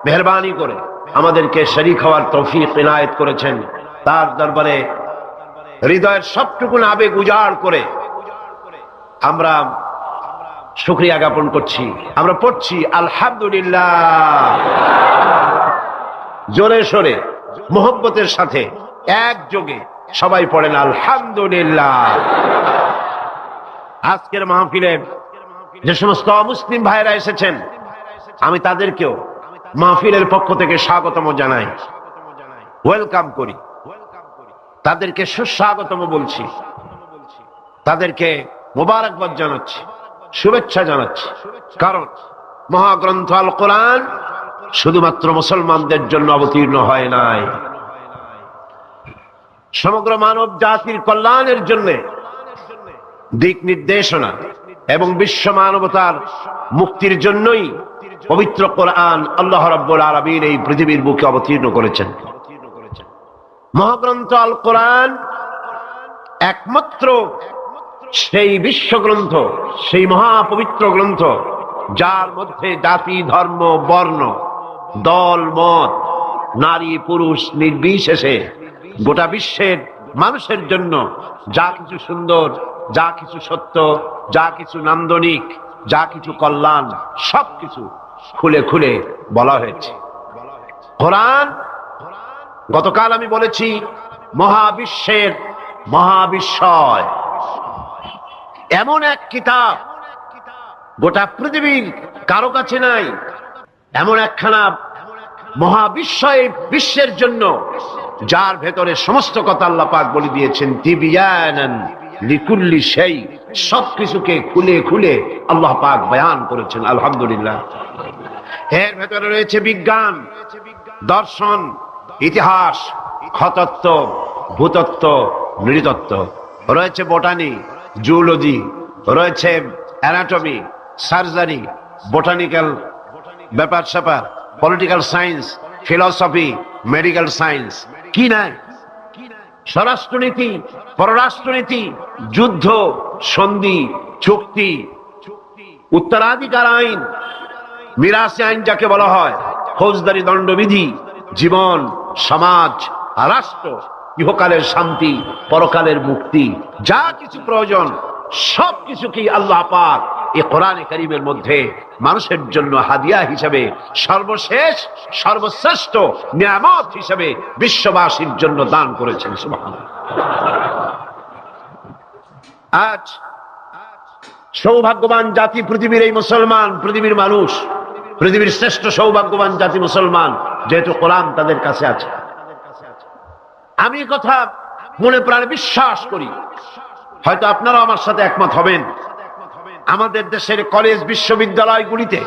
[SPEAKER 2] মেহেরবানি করে আমাদেরকে শরীক হওয়ার তৌফিক ইনায়েত করেছেন। তার দরবারে হৃদয়ের সবটুকু আবেগ উজাড় করে আমরা শুকরিয়া জ্ঞাপন করছি। আমরা পড়ছি আলহামদুলিল্লাহ, জোরে সোরে মোহব্বতের সাথে একযোগে সবাই পড়েন আলহামদুলিল্লাহ। আজকের মাহফিলে যে সমস্ত মুসলিম ভাইরা এসেছেন, আমি তাদেরকেও মাহফিলের পক্ষ থেকে স্বাগতম জানাই, ওয়েলকাম করি, তাদেরকে সুস্বাগতম বলছি, তাদেরকে মোবারকবাদ জানাচ্ছি, শুভেচ্ছা জানাচ্ছি। কারণ মহাগ্রন্থ আল কোরআন শুধুমাত্র মুসলমানদের জন্য অবতীর্ণ হয় নাই, সমগ্র মানব জাতির কল্যাণের জন্য দিক নির্দেশনা এবং বিশ্ব মানবতার মুক্তির জন্যই পবিত্র কোরআন আল্লাহ রাব্বুল আলামিন এই পৃথিবীর বুকে অবতীর্ণ করেছেন। মহাগ্রন্থ আল কোরআন একমাত্র সেই বিশ্বগ্রন্থ, সেই মহাপবিত্র গ্রন্থ যার মধ্যে জাতি, ধর্ম, বর্ণ, দল, মত, নারী, পুরুষ নির্বিশেষে গোটা বিশ্বের মানুষের জন্য যা কিছু সুন্দর, যা কিছু সত্য, যা কিছু নান্দনিক, যা কিছু কল্যাণ, সবকিছু খুলে খুলে বলা হয়েছে। কোরআন, গতকাল আমি বলেছি, মহাবিশ্বের মহাবিস্ময়, এমন এক কিতাব গোটা পৃথিবীর কারো কাছে নাই এমন একখানা মহাবিশ্বয়ে বিশ্বের জন্য যার ভেতরে সমস্ত কথা আল্লাহ পাক বলে দিয়েছেন তিবিয়ানান লিকুল্লি শাই, সবকিছুকে খুলে খুলে আল্লাহ পাক বয়ান করেছেন। আলহামদুলিল্লাহ। এর ভেতরে রয়েছে বিজ্ঞান, দর্শন, ইতিহাস, খতত্ব, ভূতত্ত্ব, নৃতত্ত্ব, রয়েছে বোটানি, জুলজি, রয়েছে অ্যানাটমি, সার্জারি, বোটানিক্যাল ব্যাপার স্যাপার, political science, philosophy, medical science, কি নাই, স্বরাষ্ট্রনীতি, পররাষ্ট্রনীতি, যুদ্ধ, সন্ধি, চুক্তি, উত্তরাধিকার আইন, মিরাসি আইন যাকে বলা হয়, ফৌজদারি দণ্ডবিধি, জীবন, সমাজ, রাষ্ট্র, ইহকালের শান্তি, পরকালের মুক্তি, যা কিছু প্রয়োজন সবকিছুকেই আল্লাহ পাক এই কোরআনে কারীমের মধ্যে মানুষের জন্য হাদিয়া হিসেবে, সর্বশেষ সর্বশ্রেষ্ঠ নিয়ামত হিসেবে বিশ্ববাসীর জন্য দান করেছেন। সুবহানাল্লাহ। আজ সৌভাগ্যবান জাতি পৃথিবীর এই মুসলমান, পৃথিবীর মানুষ, পৃথিবীর শ্রেষ্ঠ সৌভাগ্যবান জাতি মুসলমান, যেহেতু কোরআন তাদের কাছে আছে। আমি কথা মনে প্রাণে বিশ্বাস করি, হয়তো আপনারা আমার সাথে একমত হবেন, আমাদের দেশের কলেজ বিশ্ববিদ্যালয়গুলিতে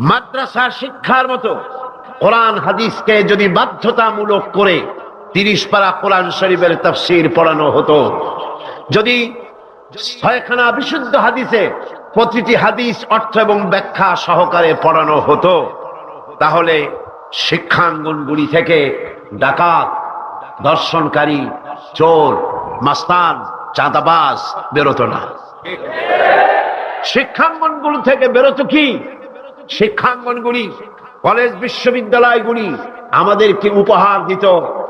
[SPEAKER 2] মাদ্রাসা শিক্ষার মতো কোরআন হাদিসকে যদি বাধ্যতামূলক করে 30 পারা কোরআন শরীফের তাফসীর পড়ানো হতো, যদি 6খানা বিশুদ্ধ হাদিসে প্রতিটি হাদিস অর্থ এবং ব্যাখ্যা সহকারে পড়ানো হতো, তাহলে শিক্ষাঙ্গনগুলি থেকে ডাকাত, দর্শনকারী, চোর, মাস্তান, চাঁদাবাজ বেরোতো না। শিক্ষাঙ্গনগুলো থেকে বেরোতো কি? শিক্ষাঙ্গনগুলি, কলেজ বিশ্ববিদ্যালয়গুলি আমাদেরকে উপহার দিত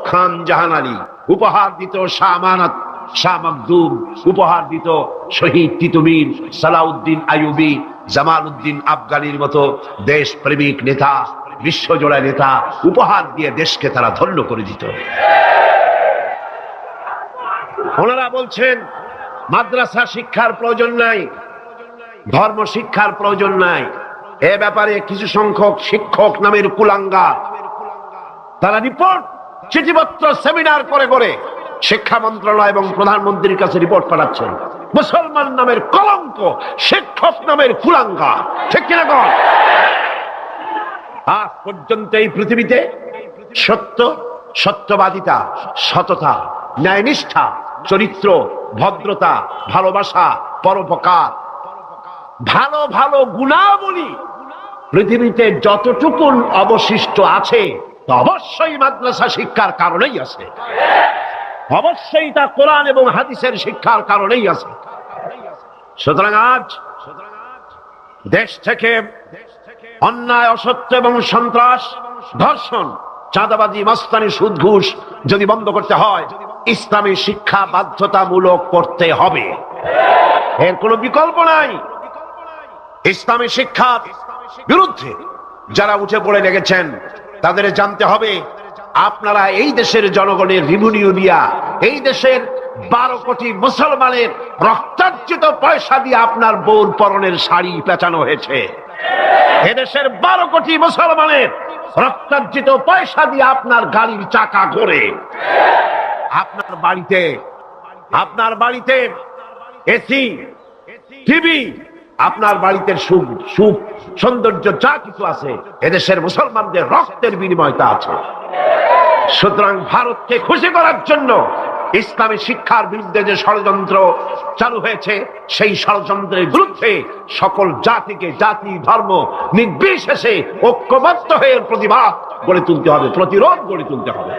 [SPEAKER 2] খান জাহান আলী, উপহার দিত শাহ আমানত, শাহ মখদুম, উপহার দিত শহীদ তিতুমির, সালাউদ্দিন আইয়ুবী, জামালউদ্দিন আফগানির মতো দেশপ্রেমিক নেতা, বিশ্বজোড়া নেতা, উপহার দিয়ে দেশকে তারা ধন্য করে দিত। ওনারা বলছেন মাদ্রাসা শিক্ষার প্রয়োজন নাই, ধর্ম শিক্ষার প্রয়োজন নাই। এ ব্যাপারে কিছু সংখ্যক শিক্ষক নামের কুলাঙ্গা তারা রিপোর্ট, চিঠিপত্র, সেমিনার করে করে শিক্ষা মন্ত্রণালয় এবং প্রধানমন্ত্রীর কাছে রিপোর্ট পাঠাচ্ছেন। মুসলমান নামের কলঙ্ক, শিক্ষক নামের কুলাঙ্গা, ঠিক কিনা কর? আজ পর্যন্ত এই পৃথিবীতে সত্য, সত্যবাদিতা, সততা, ন্যায়নিষ্ঠা, চরিত্র, ভদ্রতা, ভালোবাসা, পরোপকার, ভালো ভালো গুণাবলী পৃথিবীতে যতটুকু অবশিষ্ট আছে তা অবশ্যই মাদ্রাসা শিক্ষার কারণেই আছে, অবশ্যই তা কোরআন এবং হাদিসের শিক্ষার কারণেই আছে। সুতরাং আজ দেশ থেকে অন্যায়, অসত্য এবং সন্ত্রাস, ধর্ষণ, চাঁদাবাজি, মাস্তানি, সুদ, ঘুষ যদি বন্ধ করতে হয়, ইসলামী শিক্ষা বাধ্যতামূলক করতে হবে, এর কোনো বিকল্প নাই। ইসলামী শিক্ষার বিরুদ্ধে যারা উঠে পড়ে লেগেছেন তাদের জানতে হবে, আপনারা এই দেশের জনগণের রিভিনিউ দিয়া, এই দেশের 12 কোটি মুসলমানের রক্তার্জিত পয়সা দিয়ে আপনার বউর পরনের শাড়ি পেঁচানো হয়েছে। এদেশের 12 কোটি মুসলমানের রক্তার্জিত পয়সা দিয়ে আপনার গাড়ির চাকা ঘোরে, আপনার বাড়িতে এসি, টিভি, আপনার বাড়িতে সুখ, সৌন্দর্য যা কিছু আছে এদেশের মুসলমানদের রক্তের বিনিময়তা আছে। সুতরাং ভারতকে খুশি করার জন্য ইসলামী শিক্ষার বিরুদ্ধে যে ষড়যন্ত্র চালু হয়েছে, সেই ষড়যন্ত্রের বিরুদ্ধে সকল জাতিকে, জাতি, ধর্ম নির্বিশেষে ঐক্যবদ্ধ হয়ে প্রতিবাদ গড়ে তুলতে হবে, প্রতিরোধ গড়ে তুলতে হবে।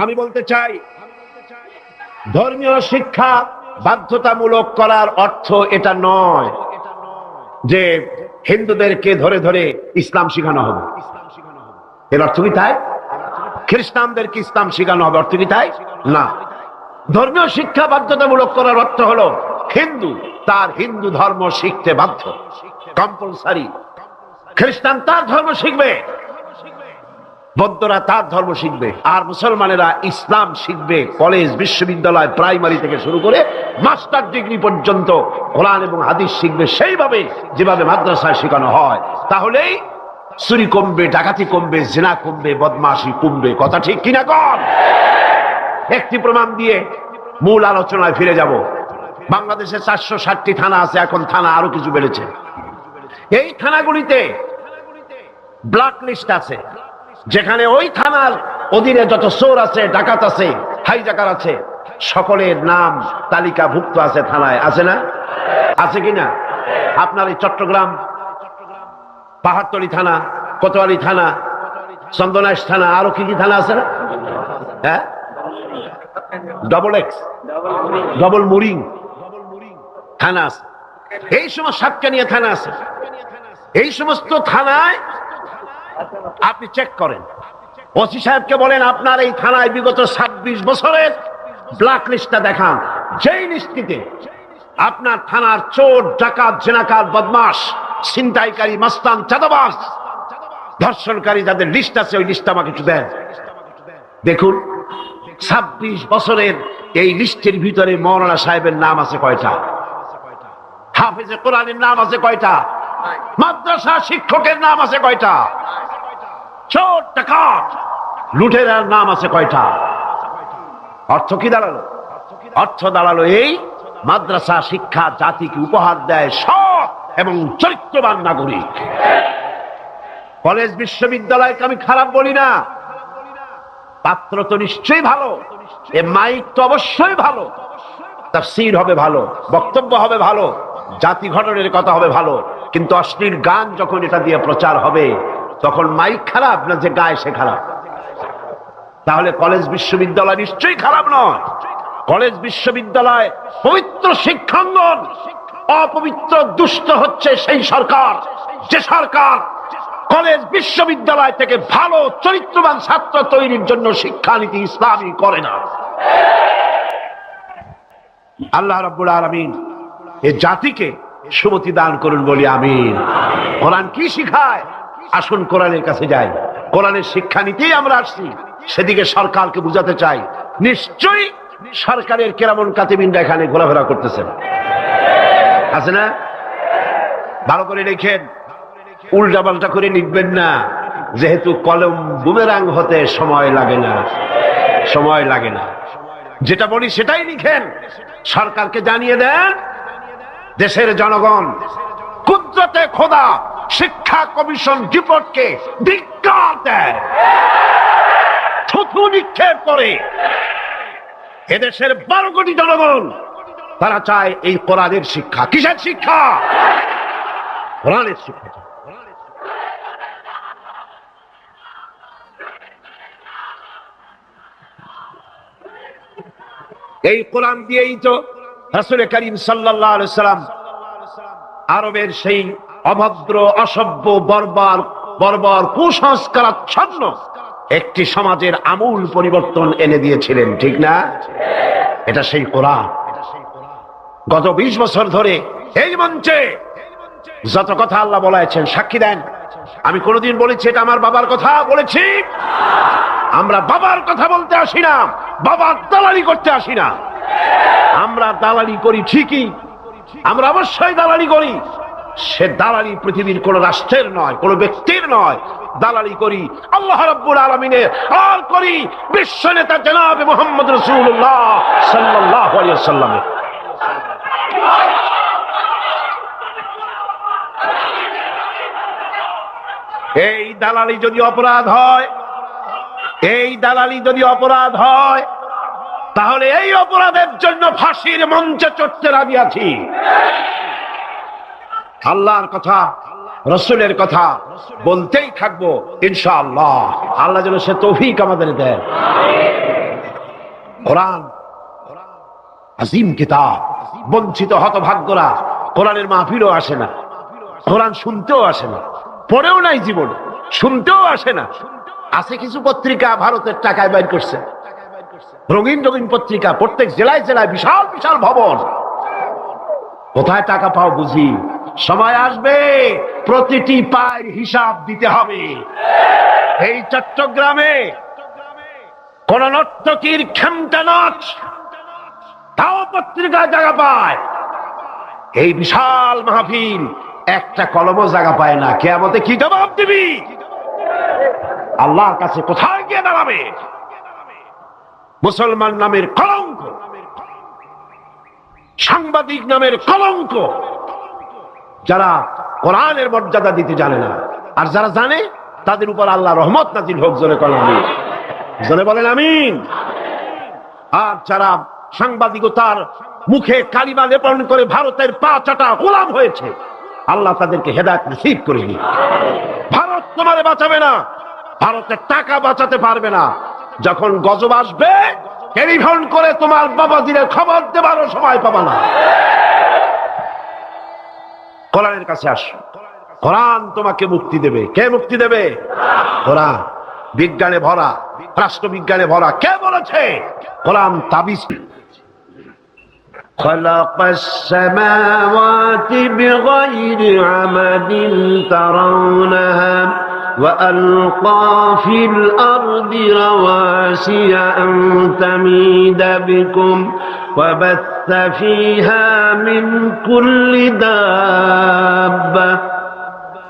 [SPEAKER 2] আমি বলতে চাই, ধর্মীয় শিক্ষা বাধ্যতামূলক করার অর্থ এটা নয় যে হিন্দুদেরকে ধরে ধরে ইসলাম শেখানো হবে, এর অর্থ কি তাই? খ্রিস্টানদেরকে ইসলাম শেখানো হবে, অর্থ কি তাই? না। ধর্মীয় শিক্ষা বাধ্যতামূলক করার অর্থ হলো হিন্দু তার হিন্দু ধর্ম শিখতে বাধ্য, কম্পালসারি। খ্রিস্টান তার ধর্ম শিখবে, বৌদ্ধরা তার ধর্ম শিখবে আর মুসলমানেরা ইসলাম শিখবে। কলেজ, বিশ্ববিদ্যালয়, প্রাইমারি থেকে শুরু করে মাস্টার ডিগ্রি পর্যন্ত কোরআন এবং হাদিস শিখবে সেইভাবে যেভাবে মাদ্রাসায় শেখানো হয়। তাহলেই চুরি কমবে, ডাকাতি কমবে, জিনা কমবে, বদমাশি কমবে। কথা ঠিক কিনা কম? একটি প্রমাণ দিয়ে মূল আলোচনায় ফিরে যাব। বাংলাদেশে 460টি থানা আছে, এখন থানা আরো কিছু বেড়েছে। এই থানাগুলিতে ব্ল্যাক লিস্ট আছে, যেখানে ওই থানার অধীনে যত চোর আছে, ডাকাত আছে, হাইজাকার আছে, সকলের নাম তালিকাভুক্ত আছে থানায়। আছে না? আছে কিনা? আপনার এই চট্টগ্রাম পাহাড়তলী থানা, কোতোয়ালি থানা, চন্দনাইশ থানা, আরো কি কি থানা আছে না? হ্যাঁ, ডবল এক্স, ডবল মুরিং থানা আছে। এই সমস্ত সাতকানিয়া থানা আছে। এই সমস্ত থানায় আপনি চেক করেন, ওসি সাহেবকে বলেন আপনার এই থানায় বিগত 26 বছরের ব্ল্যাক লিস্টটা দেখান। যেই লিস্টিতে আপনার থানার চোর, ডাকাত, জেনাকার, বদমাশ, ছিনতাইকারী, মাস্তান, চাঁদাবাজ, ধর্ষণকারী যাদের লিস্ট আছে, ওই লিস্ট আমাকে একটু দেন। দেখুন 26 বছরের এই লিস্টের ভিতরে মৌলানা সাহেবের নাম আছে কয়টা? হাফেজে কোরআনের নাম আছে কয়টা? মাদ্রাসা শিক্ষকের নাম আছে কয়টা? চোর, ডাকাত, লুটেরার নাম আছে কয়টা? অর্থ কি দাঁড়ালো? অর্থ দাঁড়ালো এই মাদ্রাসা শিক্ষা জাতিকে উপহার দেয় সৎ এবং চরিত্রবান নাগরিক। কলেজ, বিশ্ববিদ্যালয়কে আমি খারাপ বলি না, পাত্র তো নিশ্চয়ই ভালো, এ মাইক তো অবশ্যই ভালো, তাফসীর হবে ভালো, বক্তব্য হবে ভালো, জাতি গঠনের কথা হবে ভালো, কিন্তু অশ্লীল গান যখন এটা দিয়ে প্রচার হবে তখন মাইক খারাপ না যে গায় সে খারাপ? তাহলে কলেজ, বিশ্ববিদ্যালয় নিশ্চয়ই খারাপ নয়। কলেজ, বিশ্ববিদ্যালয় পবিত্র শিক্ষাঙ্গন। অপবিত্র, দুষ্ট হচ্ছে সেই সরকার যে সরকার কলেজ, বিশ্ববিদ্যালয় থেকে ভালো চরিত্রবান ছাত্র তৈরির জন্য শিক্ষানীতি ইসলামী করে না। আল্লাহ রাব্বুল আলামিন এই জাতিকে সুমতি দান করুন বলি আমিন। কোরআন কি শিখায়? আসুন কোরআনের কাছে যাই। কোরআনের শিক্ষানীতি আমরা আসছি, সেদিকে সরকারকে বুঝাতে চাই। নিশ্চয়ই সরকারের কেরামন কাতিবিনরা এখানে ঘোরাফেরা করতেছেন, আছে না? ভালো করে লিখেন, উল্টা পাল্টা করে লিখবেন না, যেহেতু কলম বুমেরাং হতে সময় লাগে না, সময় লাগে না। যেটা বলি সেটাই লিখেন। সরকারকে জানিয়ে দেন দেশের জনগণ কুদরতে খোদা শিক্ষা কমিশন রিপোর্টকে ধিক্কার দেয়, থুথু নিক্ষেপ করে। এদেশের 12 কোটি জনগণ তারা চায় এই কোরআনের শিক্ষা। কিসের শিক্ষা? কোরআনের শিক্ষা। এই কোরআন দিয়েই তো রাসূল করিম সাল্লাল্লাহু আলাইহি সাল্লাম আরবের সেই অভদ্র, অসভ্য, বর্বর কুসংস্কারাচ্ছন্ন একটি সমাজের আমূল পরিবর্তন এনে দিয়েছিলেন, ঠিক না? এটা সেই কোরআন। গত 20 বছর ধরে এই মঞ্চে যত কথা আল্লাহ বলেছেন সাক্ষী দেন। আমি কোনদিন বলেছি এটা আমার বাবার কথা? বলেছি? আমরা বাবার কথা বলতে আসি না, বাবার দালালি করতে আসি না। আমরা দালালি করি ঠিকই, আমরা অবশ্যই দালালি করি। সে দালালি পৃথিবীর কোন রাষ্ট্রের নয়, কোন ব্যক্তির নয়। দালালি করি আল্লাহ রাব্বুল আলামিনের, আর করি বিশ্ব নেতা জনাবে মুহাম্মদ রাসূলুল্লাহ সাল্লাল্লাহু আলাইহি ওয়াসাল্লামের। এই দালালি যদি অপরাধ হয়, এই দালালি যদি অপরাধ হয়, তাহলে এই অপরাধের জন্য ফাঁসির মঞ্চে চড়তে রাজি আছি। আল্লাহর কথা, রাসূলের কথা বলতেই থাকবো ইনশাআল্লাহ। আল্লাহ যেন সে তৌফিক আমাদের দেন। কোরআন আজিম কিতাব। বঞ্চিত হতভাগ্যরা কোরআনের মাহফিলও আসে না, কোরআন শুনতেও আসে না, পড়েও নাই জীবনে, শুনতেও আসে না। আছে কিছু পত্রিকা ভারতের টাকায় বাইর করছে, রঙিন রঙিন পত্রিকা, প্রত্যেক জেলায় জেলায় বিশাল বিশাল ভবন। কোথায় টাকা পাও বুঝি? সময় আসবে প্রতিটি পায়ের হিসাব দিতে হবে। এই চট্টগ্রামে কোন নর্তকীর খেমটা নাচ তাও পত্রিকায় জায়গা পায়, এই বিশাল মাহফিল একটা কলমও জায়গা পায় না। কিয়ামতে কি জবাব দিবি? আল্লাহর কাছে কোথায় গিয়ে দাঁড়াবে? মুসলমান নামের কলঙ্ক, সাংবাদিক নামের কলঙ্ক, যারা কোরআনের মর্যাদা দিতে জানে না, আর যারা জানে তাদের উপর আল্লাহ রহমত নাজিল হোক। জোরে বলেন আমিন, জোরে বলেন আমিন। আর যারা সাংবাদিকতার মুখে কালিমা লেপন করে ভারতের পা চাটা গোলাম হয়েছে, আল্লাহ তাদেরকে হেদায়েত নসিব করে দিন। ভারত তোমারে বাঁচাবে না, ভারতের টাকা বাঁচাতে পারবে না। যখন গজব আসবে টেলিফোন করে তোমার বাবাজিরে খবর দেবারও সময় পাবা না। কোরআনের কাছে আসো, কোরআন তোমাকে মুক্তি দেবে। কে মুক্তি দেবে? কোরআন। বিজ্ঞানে ভরা, রাষ্ট্রবিজ্ঞানে ভরা। কে বলেছে? কোরআন তাবিজ। خلق السماوات بغير عمد ترونها وألقى في الأرض رواسي أن تميد بكم وبث فيها من كل دابة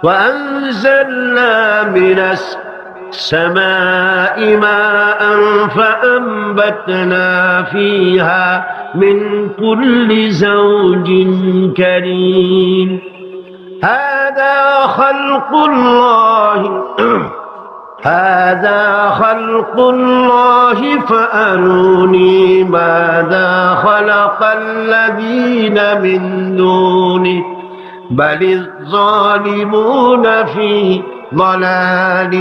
[SPEAKER 2] وأنزلنا من السماء ماء فأنبتنا فيها من كل زوج كريم هذا خلق الله هذا خلق الله فأروني ماذا خلق الذين من دونه بل الظالمون في ضلال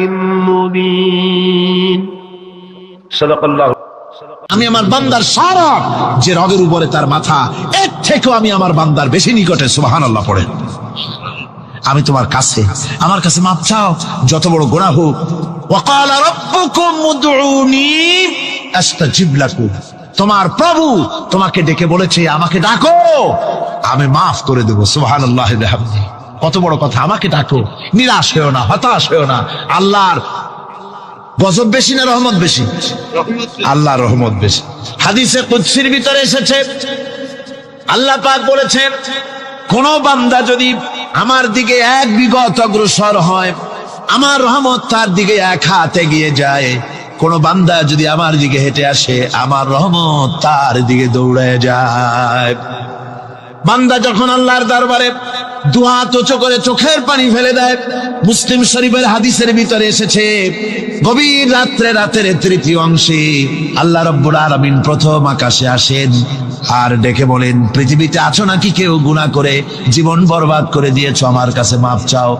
[SPEAKER 2] مبين صدق الله।
[SPEAKER 3] আমি আমার বান্দার সারা যে রগের উপরে তার মাথা, এর থেকেও আমি আমার বান্দার বেশি নিকটে। সুবহানাল্লাহ পড়েন। আমি তোমার কাছে, আমার কাছে মাপ চাও, যত বড় গুনাহ হোক। ওয়াকালা রাব্বুকুম উদউনি আস্তাজিব লাকুম। তোমার প্রভু তোমাকে ডেকে বলেছে আমাকে ডাকো, আমি মাফ করে দেব। সুবহানাল্লাহ বিহামদিহি। কত বড় কথা! আমাকে ডাকো, নিরাশ হয়েও না, হতাশ হয়েও না। আল্লাহর গজব বেশি না রহমত বেশি? আল্লাহর রহমত বেশি। হাদিসে কুদসির ভিতরে এসেছে, আল্লাহ পাক বলেছেন, কোন বান্দা যদি আমার দিকে এক বিগত অগ্রসর হয়, আমার রহমত তার দিকে এক হাত এগিয়ে যায়। কোন বান্দা যদি আমার দিকে হেঁটে আসে, আমার রহমত তার দিকে দৌড়ে যায়। বান্দা যখন আল্লাহর দরবারে দুহাত উঁচু করে চোখের পানি ফেলে দেয়, মুসলিম শরীফের হাদিসের ভিতরে এসেছে, গভীর রাত্রে, রাতের তৃতীয় অংশে আল্লাহ রাব্বুল আলামিন প্রথম আকাশে আসেন আর ডেকে বলেন, পৃথিবীতে আছো নাকি কেউ গুনাহ করে জীবন বরবাদ করে দিয়েছো? আমার কাছে মাফ চাও।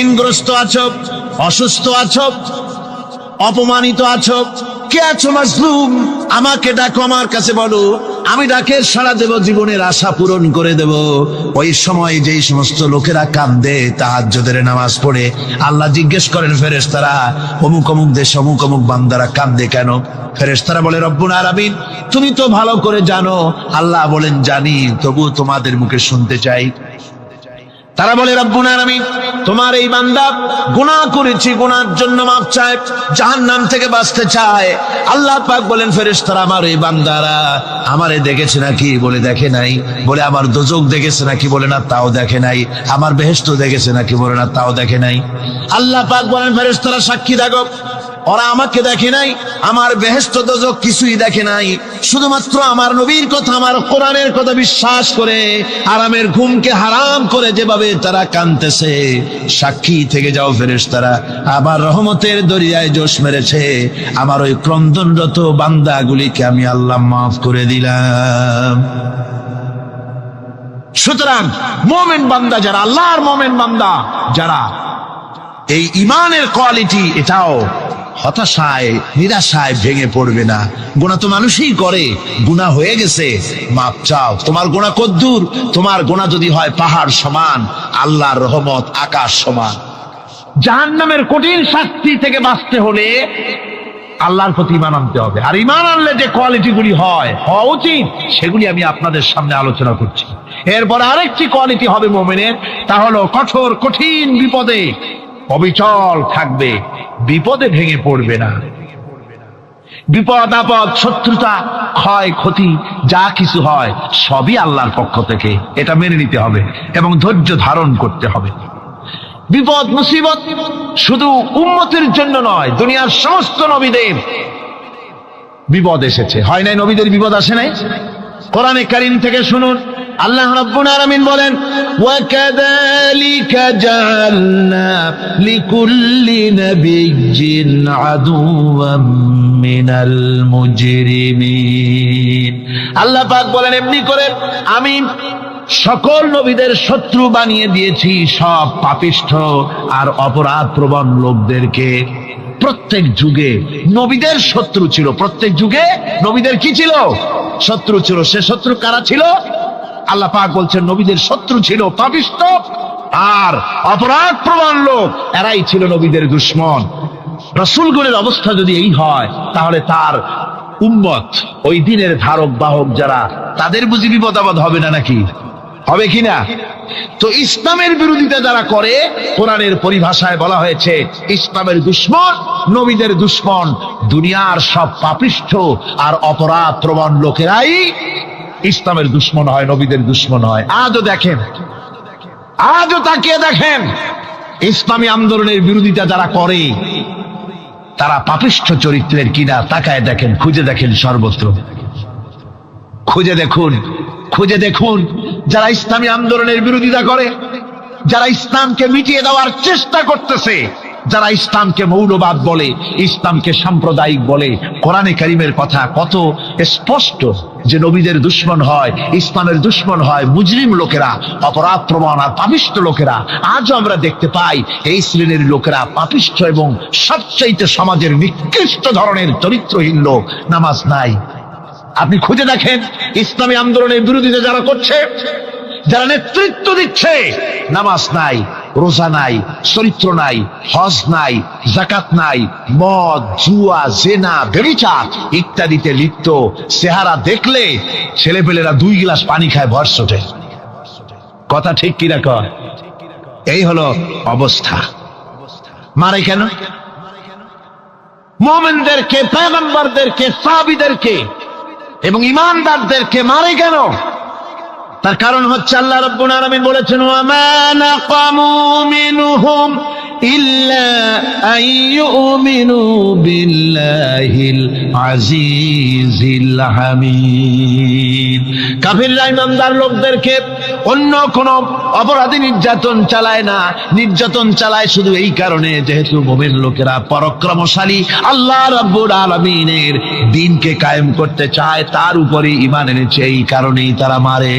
[SPEAKER 3] ঋণগ্রস্ত আছো, অসুস্থ আছো, অপমানিত আছো, কে আছো মাজলুম? আমাকে ডাকো, আমার কাছে বলো, আমি ডাকের সাড়া দেব, জীবনের আশা পূরণ করে দেব। ওই সময় যেই সমস্ত লোকেরা কাঁদে তাহাজ্জুদের নামাজ পড়ে, আল্লাহ জিজ্ঞেস করেন ফেরেশতারা, অমুক অমুক দেশ অমুক অমুক বান্দারা কাঁদে কেন? ফেরেশতারা বলে, রব্বুল আলামিন তুমি তো ভালো করে জানো। আল্লাহ বলেন, জানি, তবু তোমাদের মুখে শুনতে চাই। তারা বলে, রব্বুল আলামিন তোমার এই বান্দা গুনাহ করেছে, গুনার জন্য মাফ চায়, জাহান্নাম থেকে বাঁচতে চায়। আল্লাহ পাক বলেন, ফেরেশতারা আমার এই বান্দারা আমারে দেখেছে নাকি? বলে দেখে নাই। বলে আমার দোজখ দেখেছে নাকি? বলে না, তাও দেখে নাই। আমার বেহেশত দেখেছে নাকি? বলে না, তাও দেখে নাই। আল্লাহ পাক বলেন, ফেরেশতারা সাক্ষী থাকো, ওরা আমাকে দেখে নাই, আমার বেহেশত দোজখ কিছুই দেখে নাই। শুধুমাত্র আমার নবীর কথা, আমার কোরআনের কথা বিশ্বাস করে আরামের ঘুমকে হারাম করে যেভাবে তারা কাঁদতেছে, সাক্ষী থেকে যাও ফেরেশতারা, আবার রহমতের দরিয়ায় জোশ মেরেছে আমার ওই ক্রন্দনরত বান্দাগুলিকে আমি আল্লাহ মাফ করে দিলাম। সুতরাং মুমিন বান্দা যারা, আল্লাহর মুমিন বান্দা যারা, এই ইমানের কোয়ালিটি, এটাও হতাশায় নিরাশায় ভেঙে পড়বে না। গুনাহ তো মানুষই করে, গুনাহ হয়ে গেছে, মাপ চাও। তোমার গুনাহ কদ্দুর? তোমার গুনাহ যদি হয় পাহাড় সমান, আল্লাহর রহমত আকাশ সমান। জাহান্নামের কঠিন শাস্তি থেকে বাঁচতে হলে আল্লাহর প্রতি ঈমান আনতে হবে। আর ঈমান আনলে যে কোয়ালিটি গুলি হওয়া উচিত, সেগুলি আমি আপনাদের সামনে আলোচনা করছি। এরপর আরেকটি কোয়ালিটি হবে মুমিনের, তা হলো কঠোর কঠিন বিপদে অবিচল থাকবে, বিপদে ভেঙে পড়বে না। বিপদ আপদ, শত্রুতা, ক্ষয় ক্ষতি যা কিছু হয় সবই আল্লাহর পক্ষ থেকে, এটা মেনে নিতে হবে এবং ধৈর্য ধারণ করতে হবে। বিপদ মুসিবত শুধু উম্মতের জন্য নয়, দুনিয়ার সমস্ত নবীদের বিপদ এসেছে, হয় নাই? নবীদের বিপদ আসে নাই? কোরআনে কারীম থেকে শুনুন, আল্লাহ রাব্বুল আলামিন বলেন, ওয়াকাযালিকা জাআলনা লিকুল্লি নাবিয়্যিন আদুওয়াম মিনাল মুজরিমিন। আল্লাহ পাক বলেন, এমনি করে আমি সকল নবীদের শত্রু বানিয়ে দিয়েছি সব পাপিষ্ঠ আর অপরাধ প্রবণ লোকদেরকে। প্রত্যেক যুগে নবীদের শত্রু ছিল, প্রত্যেক যুগে নবীদের কি ছিল? শত্রু ছিল। সে শত্রু কারা ছিল? আল্লাহ পাক বলছেন নবীদের শত্রু ছিল পাপিষ্ঠ আর অপরাধ প্রবণ লোক, এরাই ছিল নবীদের দুশমন। রাসূলগণের অবস্থা যদি এই হয়, তাহলে তার উম্মত, ওই দিনের ধারক বাহক যারা, তাদের বুঝি বিপদ আপদ হবে না নাকি? হবে কিনা? তো ইসলামের বিরোধিতা যারা করে, কোরআনের পরিভাষায় বলা হয়েছে ইসলামের দুশমন, নবীদের দুশমন। দুনিয়ার সব পাপিষ্ঠ আর অপরাধ প্রবণ লোকেরাই ইসলামের দুশমন হয়, নবীদের দুশমন হয়। আজও দেখেন, আজও তাকিয়ে দেখেন, ইসলামী আন্দোলনের বিরোধিতা যারা করে তারা পাপিষ্ঠ চরিত্রের কিনা তাকায় দেখেন, খুঁজে দেখেন, সর্বত্র খুঁজে দেখুন, খুঁজে দেখুন। যারা ইসলামী আন্দোলনের বিরোধিতা করে, যারা ইসলামকে মিটিয়ে দেওয়ার চেষ্টা করতেছে, যারা ইসলামকে মৌলবাদ বলে, ইসলামকে সাম্প্রদায়িক বলে, কোরআনে কারীমের কথা কত স্পষ্ট যে নবীদের দুশমন হয়, ইসলামের দুশমন হয় মুজরিম লোকেরা, অপরাধ প্রবণ আর পাপিষ্ঠ লোকেরা। আজও আমরা দেখতে পাই এই শ্রেণীর লোকেরা পাপিষ্ঠ এবং সবচাইতে সমাজের নিকৃষ্ট ধরনের চরিত্রহীন লোক। নামাজ নাই। আপনি খুঁজে দেখেন ইসলামী আন্দোলনের বিরোধিতা যারা করছে, যারা নেতৃত্ব দিচ্ছে, নামাজ নাই, রোজা নাই, চরিত্র নাই, হজ নাই, যাকাত নাই, মদ, জুয়া, জেনা, ব্যভিচার ইত্যাদিতে লিপ্ত। চেহারা দেখলে ছেলেপেলেরা 2 গ্লাস পানি খায় ভরসটে। কথা ঠিক কিনা কয়? এই হলো অবস্থা। মারে কেন? মুমিনদেরকে, পয়গম্বরদেরকে, সাহাবীদেরকে এবং ঈমানদারদেরকে মারে কেন? তার কারণ হচ্ছে আল্লাহ রাব্বুল আলামিন বলেছেন, ওয়া মা নাকামু মিনহুম ইল্লা আইয়ুমিনু বিল্লাহিল আজিজিল হামিদ। কাফিররা ঈমানদার লোকদেরকে অন্য কোন অপরাধী নির্যাতন চালায় না, নির্যাতন চালায় শুধু এই কারণে যেহেতু মুমিন লোকেরা পরাক্রমশালী, আল্লাহ রাব্বুল আলামিনের দ্বীনকে কায়েম করতে চায়, তার উপরে ঈমান এনেছে, এই কারণেই তারা মারে।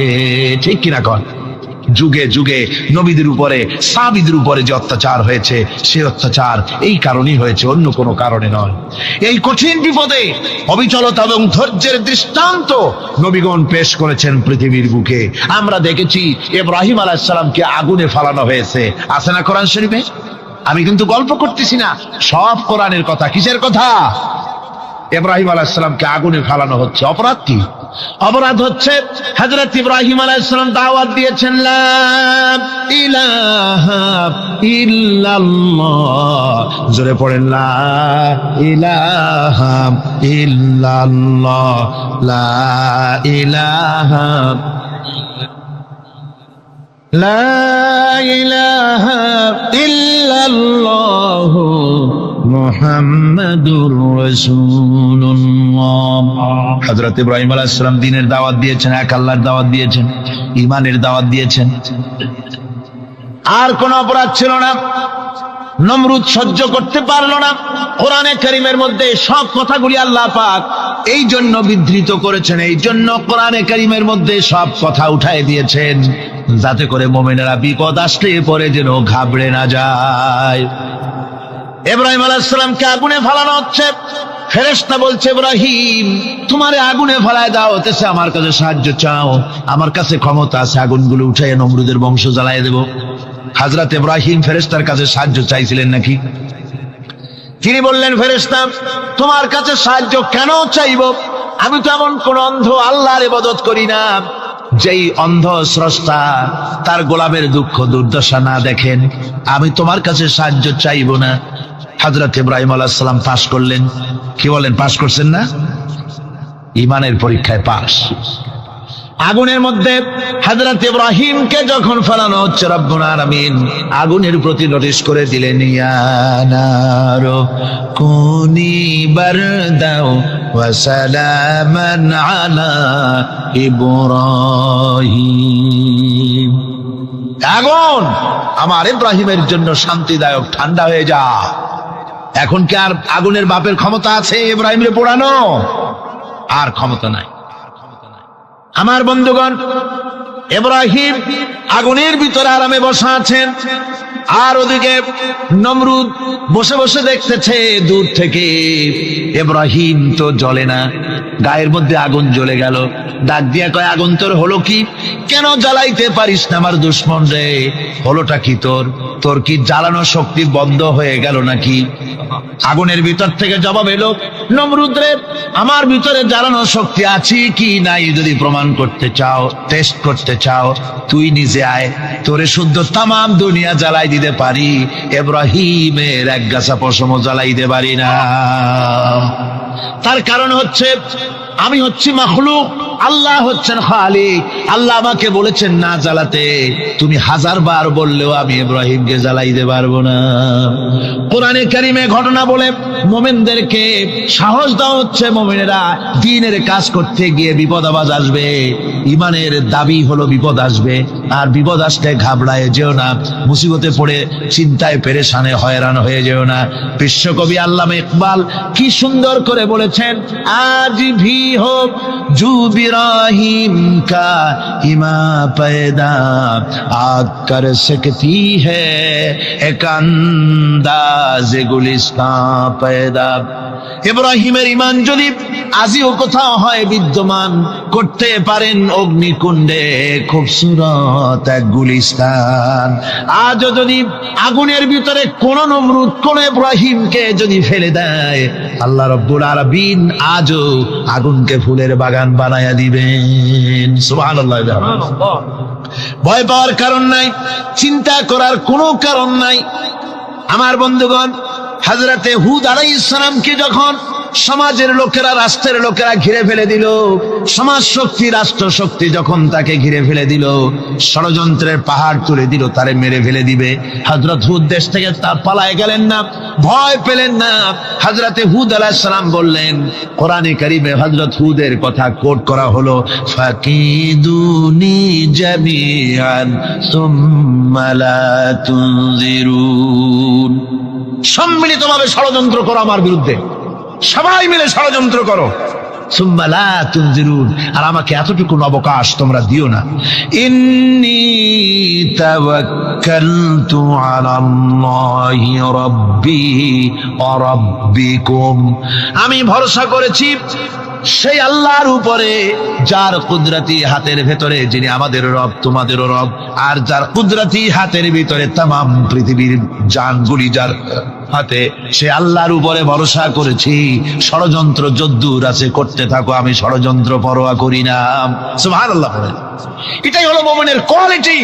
[SPEAKER 3] ঠিক কিনা কন? যুগে যুগে নবীদের উপরে, সাহাবীদের উপরে যে অত্যাচার হয়েছে, সে অত্যাচার এই কারণেই হয়েছে, অন্য কোনো কারণে নয়। এই কঠিন বিপদে অবিচলতা এবং ধৈর্যের দৃষ্টান্ত নবীগণ পেশ করেছেন পৃথিবীর বুকে। আমরা দেখেছি ইব্রাহিম আলাইহিস সালামকে আগুনে ফালানো হয়েছে, আছে না কোরআন শরীফে? আমি কিন্তু গল্প করতেছি না, সব কোরআনের কথা। কিসের কথা? ইব্রাহিম আলাইহিস সালামকে আগুনে ফালানো হচ্ছে। অপরাধ কি? অপরাধ হচ্ছে হযরত ইব্রাহিম আলাইহিস সালাম দাওয়াত দিয়েছেন, লা ইলাহা ইল্লাল্লাহ। জোরে পড়েন, লা ইলাহা ইল্লাল্লাহ, লা ইলাহা, লা ইলাহা ইল্লাল্লাহ মুহাম্মাদুর রাসূলুল্লাহ। হযরত ইব্রাহিম আলাইহিস সালাম দ্বীনের দাওয়াত দিয়েছেন, এক আল্লাহর দাওয়াত দিয়েছেন, ঈমানের দাওয়াত দিয়েছেন। আর কোন অপরাধ ছিল না। নমরুদ সহ্য করতে পারল না। কোরআনে কারীমের মধ্যে সব কথাগুলি আল্লাহ পাক এই জন্য বিধৃত করেছেন, এই জন্য কোরআনে কারীমের মধ্যে সব কথা উঠায় দিয়েছেন, যাতে করে মুমিনেরা বিপদ আসলে পরে যেন ঘাবড়ে না যায়। ইব্রাহিম আলাইহিস সালামকে আগুনে ফালানো হচ্ছে। ফেরেশতা বলছে, ইব্রাহিম তোমারে আগুনে ফালায় দাও, হতেছে আমার কাছে সাহায্য চাও, আমার কাছে ক্ষমতা আছে, আগুনগুলো উঠাইয়া নমরুদের বংশ জ্বালায় দেব। হযরত ইব্রাহিম ফেরেশতার কাছে সাহায্য চাইছিলেন নাকি? তিনি বললেন, ফেরেশতা তোমার কাছে সাহায্য কেন চাইব? আমি তো এমন কোন অন্ধ আল্লাহর ইবাদত করি না যেই অন্ধ স্রষ্টা তার গোলামের দুঃখ দুর্দশা না দেখেন। আমি তোমার কাছে সাহায্য চাইব না, হযরত ইব্রাহিম আলাইহিস সালাম পাশ করলেন। কি বলেন, পাশ করছেন না? ঈমানের পরীক্ষায় পাশ। আগুনের মধ্যে হযরত ইব্রাহিমকে যখন ফেলানো হচ্ছে, রব্বুল আলামিন আগুনের প্রতি নোটিশ করে দিলেন, ইয়া নারু কুনি বারদাও ওয়া সালামান আলা ইব্রাহিম। আগুন, আমার ইব্রাহিমের জন্য শান্তিদায়ক, ঠান্ডা হয়ে যা। এখন কি আর আগুনের বাপের ক্ষমতা আছে ইব্রাহিমরে পোড়ানো? আর ক্ষমতা নাই। আমার বন্ধুগণ, ইব্রাহিম আগুনের ভিতরে আরামে বসা আছেন, আর ওদিকে নমরুদ বসে বসে দেখতেছে দূর থেকে। ইব্রাহিম তো জ্বলে না, গায়ের মধ্যে আগুন জ্বলে গেল। ডাক দিয়া কয়, আগুন তোর হলো কি? কেন জ্বালাইতে পারিস না আমার দুশ্মন রে? হলোটা কি তোর? তোর কি জ্বালানো শক্তি বন্ধ হয়ে গেল নাকি? আগুনের ভিতর থেকে জবাব এলো, নমরুদ রে, আমার ভিতরে জ্বালানো শক্তি আছে কি নাই যদি প্রমাণ করতে চাও, টেস্ট করতে চাও, তুই নিজে আয়, তোরে শুদ্ধ তামাম দুনিয়া জ্বালাই দিতে পারি, ইব্রাহিমের এক গাছা পশমও জ্বালাই দিতে পারি না। তার কারণ হচ্ছে আমি হচ্ছি মাখলুক, আল্লাহ হচ্ছেন খালিক। আল্লাহ আমাকে বলেছেন না জ্বালাতে, তুমি 1000 বার বললেও আমি ইব্রাহিমকে জ্বালাইতে পারবো না। কোরআনে কারিমে ঘটনা বলে মুমিনদেরকে সাহস দেওয়া হচ্ছে, মুমিনেরা দ্বীনের কাজ করতে গিয়ে বিপদ আবাজ আসবে, ঈমানের দাবি হলো বিপদ আসবে, আর বিপদ আসলে ঘাবড়ায় যেও না, মুসিবতে পড়ে চিন্তায় পেরেশানে হয়রান হয়ে যেও না। বিশ্বকবি আল্লামা ইকবাল কি সুন্দর করে বলেছেন, আজ ভি হো জু ইব্রাহিম কা ইমা पैदा आग कर सकती है एक अंदाज गुलिस्तां पैदा। ইব্রাহিমের ঈমান যদি আজিও কোথাও হয় বিদ্যমান, করতে পারেন অগ্নিকুণ্ডে খুবসুরত এক গুলিস্তান। আজও যদি আগুনের ভিতরে কোন নমরুদ কোন ইব্রাহিমকে যদি ফেলে দেয়, আল্লাহ রাব্বুল আলামিন আজও আগুনকে ফুলের বাগান বানায়া দিবেন। সুবহানাল্লাহ। ভয় পাওয়ার কারণ নাই, চিন্তা করার কোনো কারণ নাই। আমার বন্ধুগণ, হযরতে হুদ আলাইহিস সালামকে যখন সমাজের লোকেরা, রাষ্ট্রের লোকেরা ঘিরে ফেলে দিল, সমাজ শক্তি, রাষ্ট্র শক্তি যখন তাকে ঘিরে ফেলে দিল, ষড়যন্ত্রের পাহাড় তুলে দিল, তারে মেরে ফেলে দিবে, হযরত হুদ দেশ থেকে তা পালায় গেলেন না, ভয় পেলেন না। হযরতে হুদ আলাইহিস সালাম বললেন, কোরআনে কারিমে হযরত হুদের কথা কোট করা হলো, ফাকিদুনি জামিআন সুম্মা লা তুনজিরুন। সম্মিলিতভাবে ষড়যন্ত্র করো আমার বিরুদ্ধে, সবাই মিলে ষড়যন্ত্র করো, সুম্মা লা তুনজিরুন, আর আমাকে এতটুকু অবকাশ তোমরা দিও না। ইন্নী তাওয়াক্কালতু আলাল্লাহি রাব্বি ওয়া রাব্বিকুম, আমি ভরসা করেছি সেই আল্লাহর উপরে, যার কুদরতি হাতের ভেতরে, যিনি আমাদের রব তোমাদেরও রব, আর যার কুদরতি হাতের ভিতরে তামাম পৃথিবীর জানগুলি যার হাতে, সে আল্লাহর উপরে ভরসা করেছি। ষড়যন্ত্র যদ্দূর আছে করতে থাকো, আমি ষড়যন্ত্র পরোয়া করি না। সুবহানাল্লাহ। এটাই হলো মুমিনের কোয়ালিটি।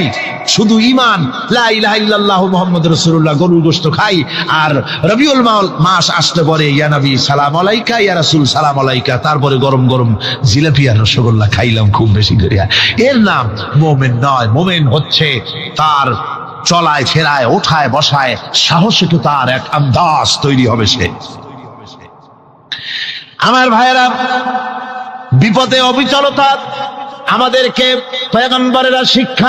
[SPEAKER 3] শুধু ঈমান, লা ইলাহা ইল্লাল্লাহু মুহাম্মাদুর রাসূলুল্লাহ, গরুর গোশত খাই, আর রবিউল মাস আসতে পরে ইয়া নবী সালাম আলাইকা, ইয়া রাসূল সালাম আলাইকা, তারপরে গরম গরম জিলাপি আর রসগোল্লা খাইলাম খুব বেশি করিয়া, এর নাম মুমিন নয়। মুমিন হচ্ছে তার চলায় ফেরায়, ওঠায় বসায় সাহসিকতার তার এক আন্দাজ তৈরি হবে সে। আমার ভাইয়েরা, বিপদে অবিচলতা আমাদেরকে পয়গম্বরেরা শিক্ষা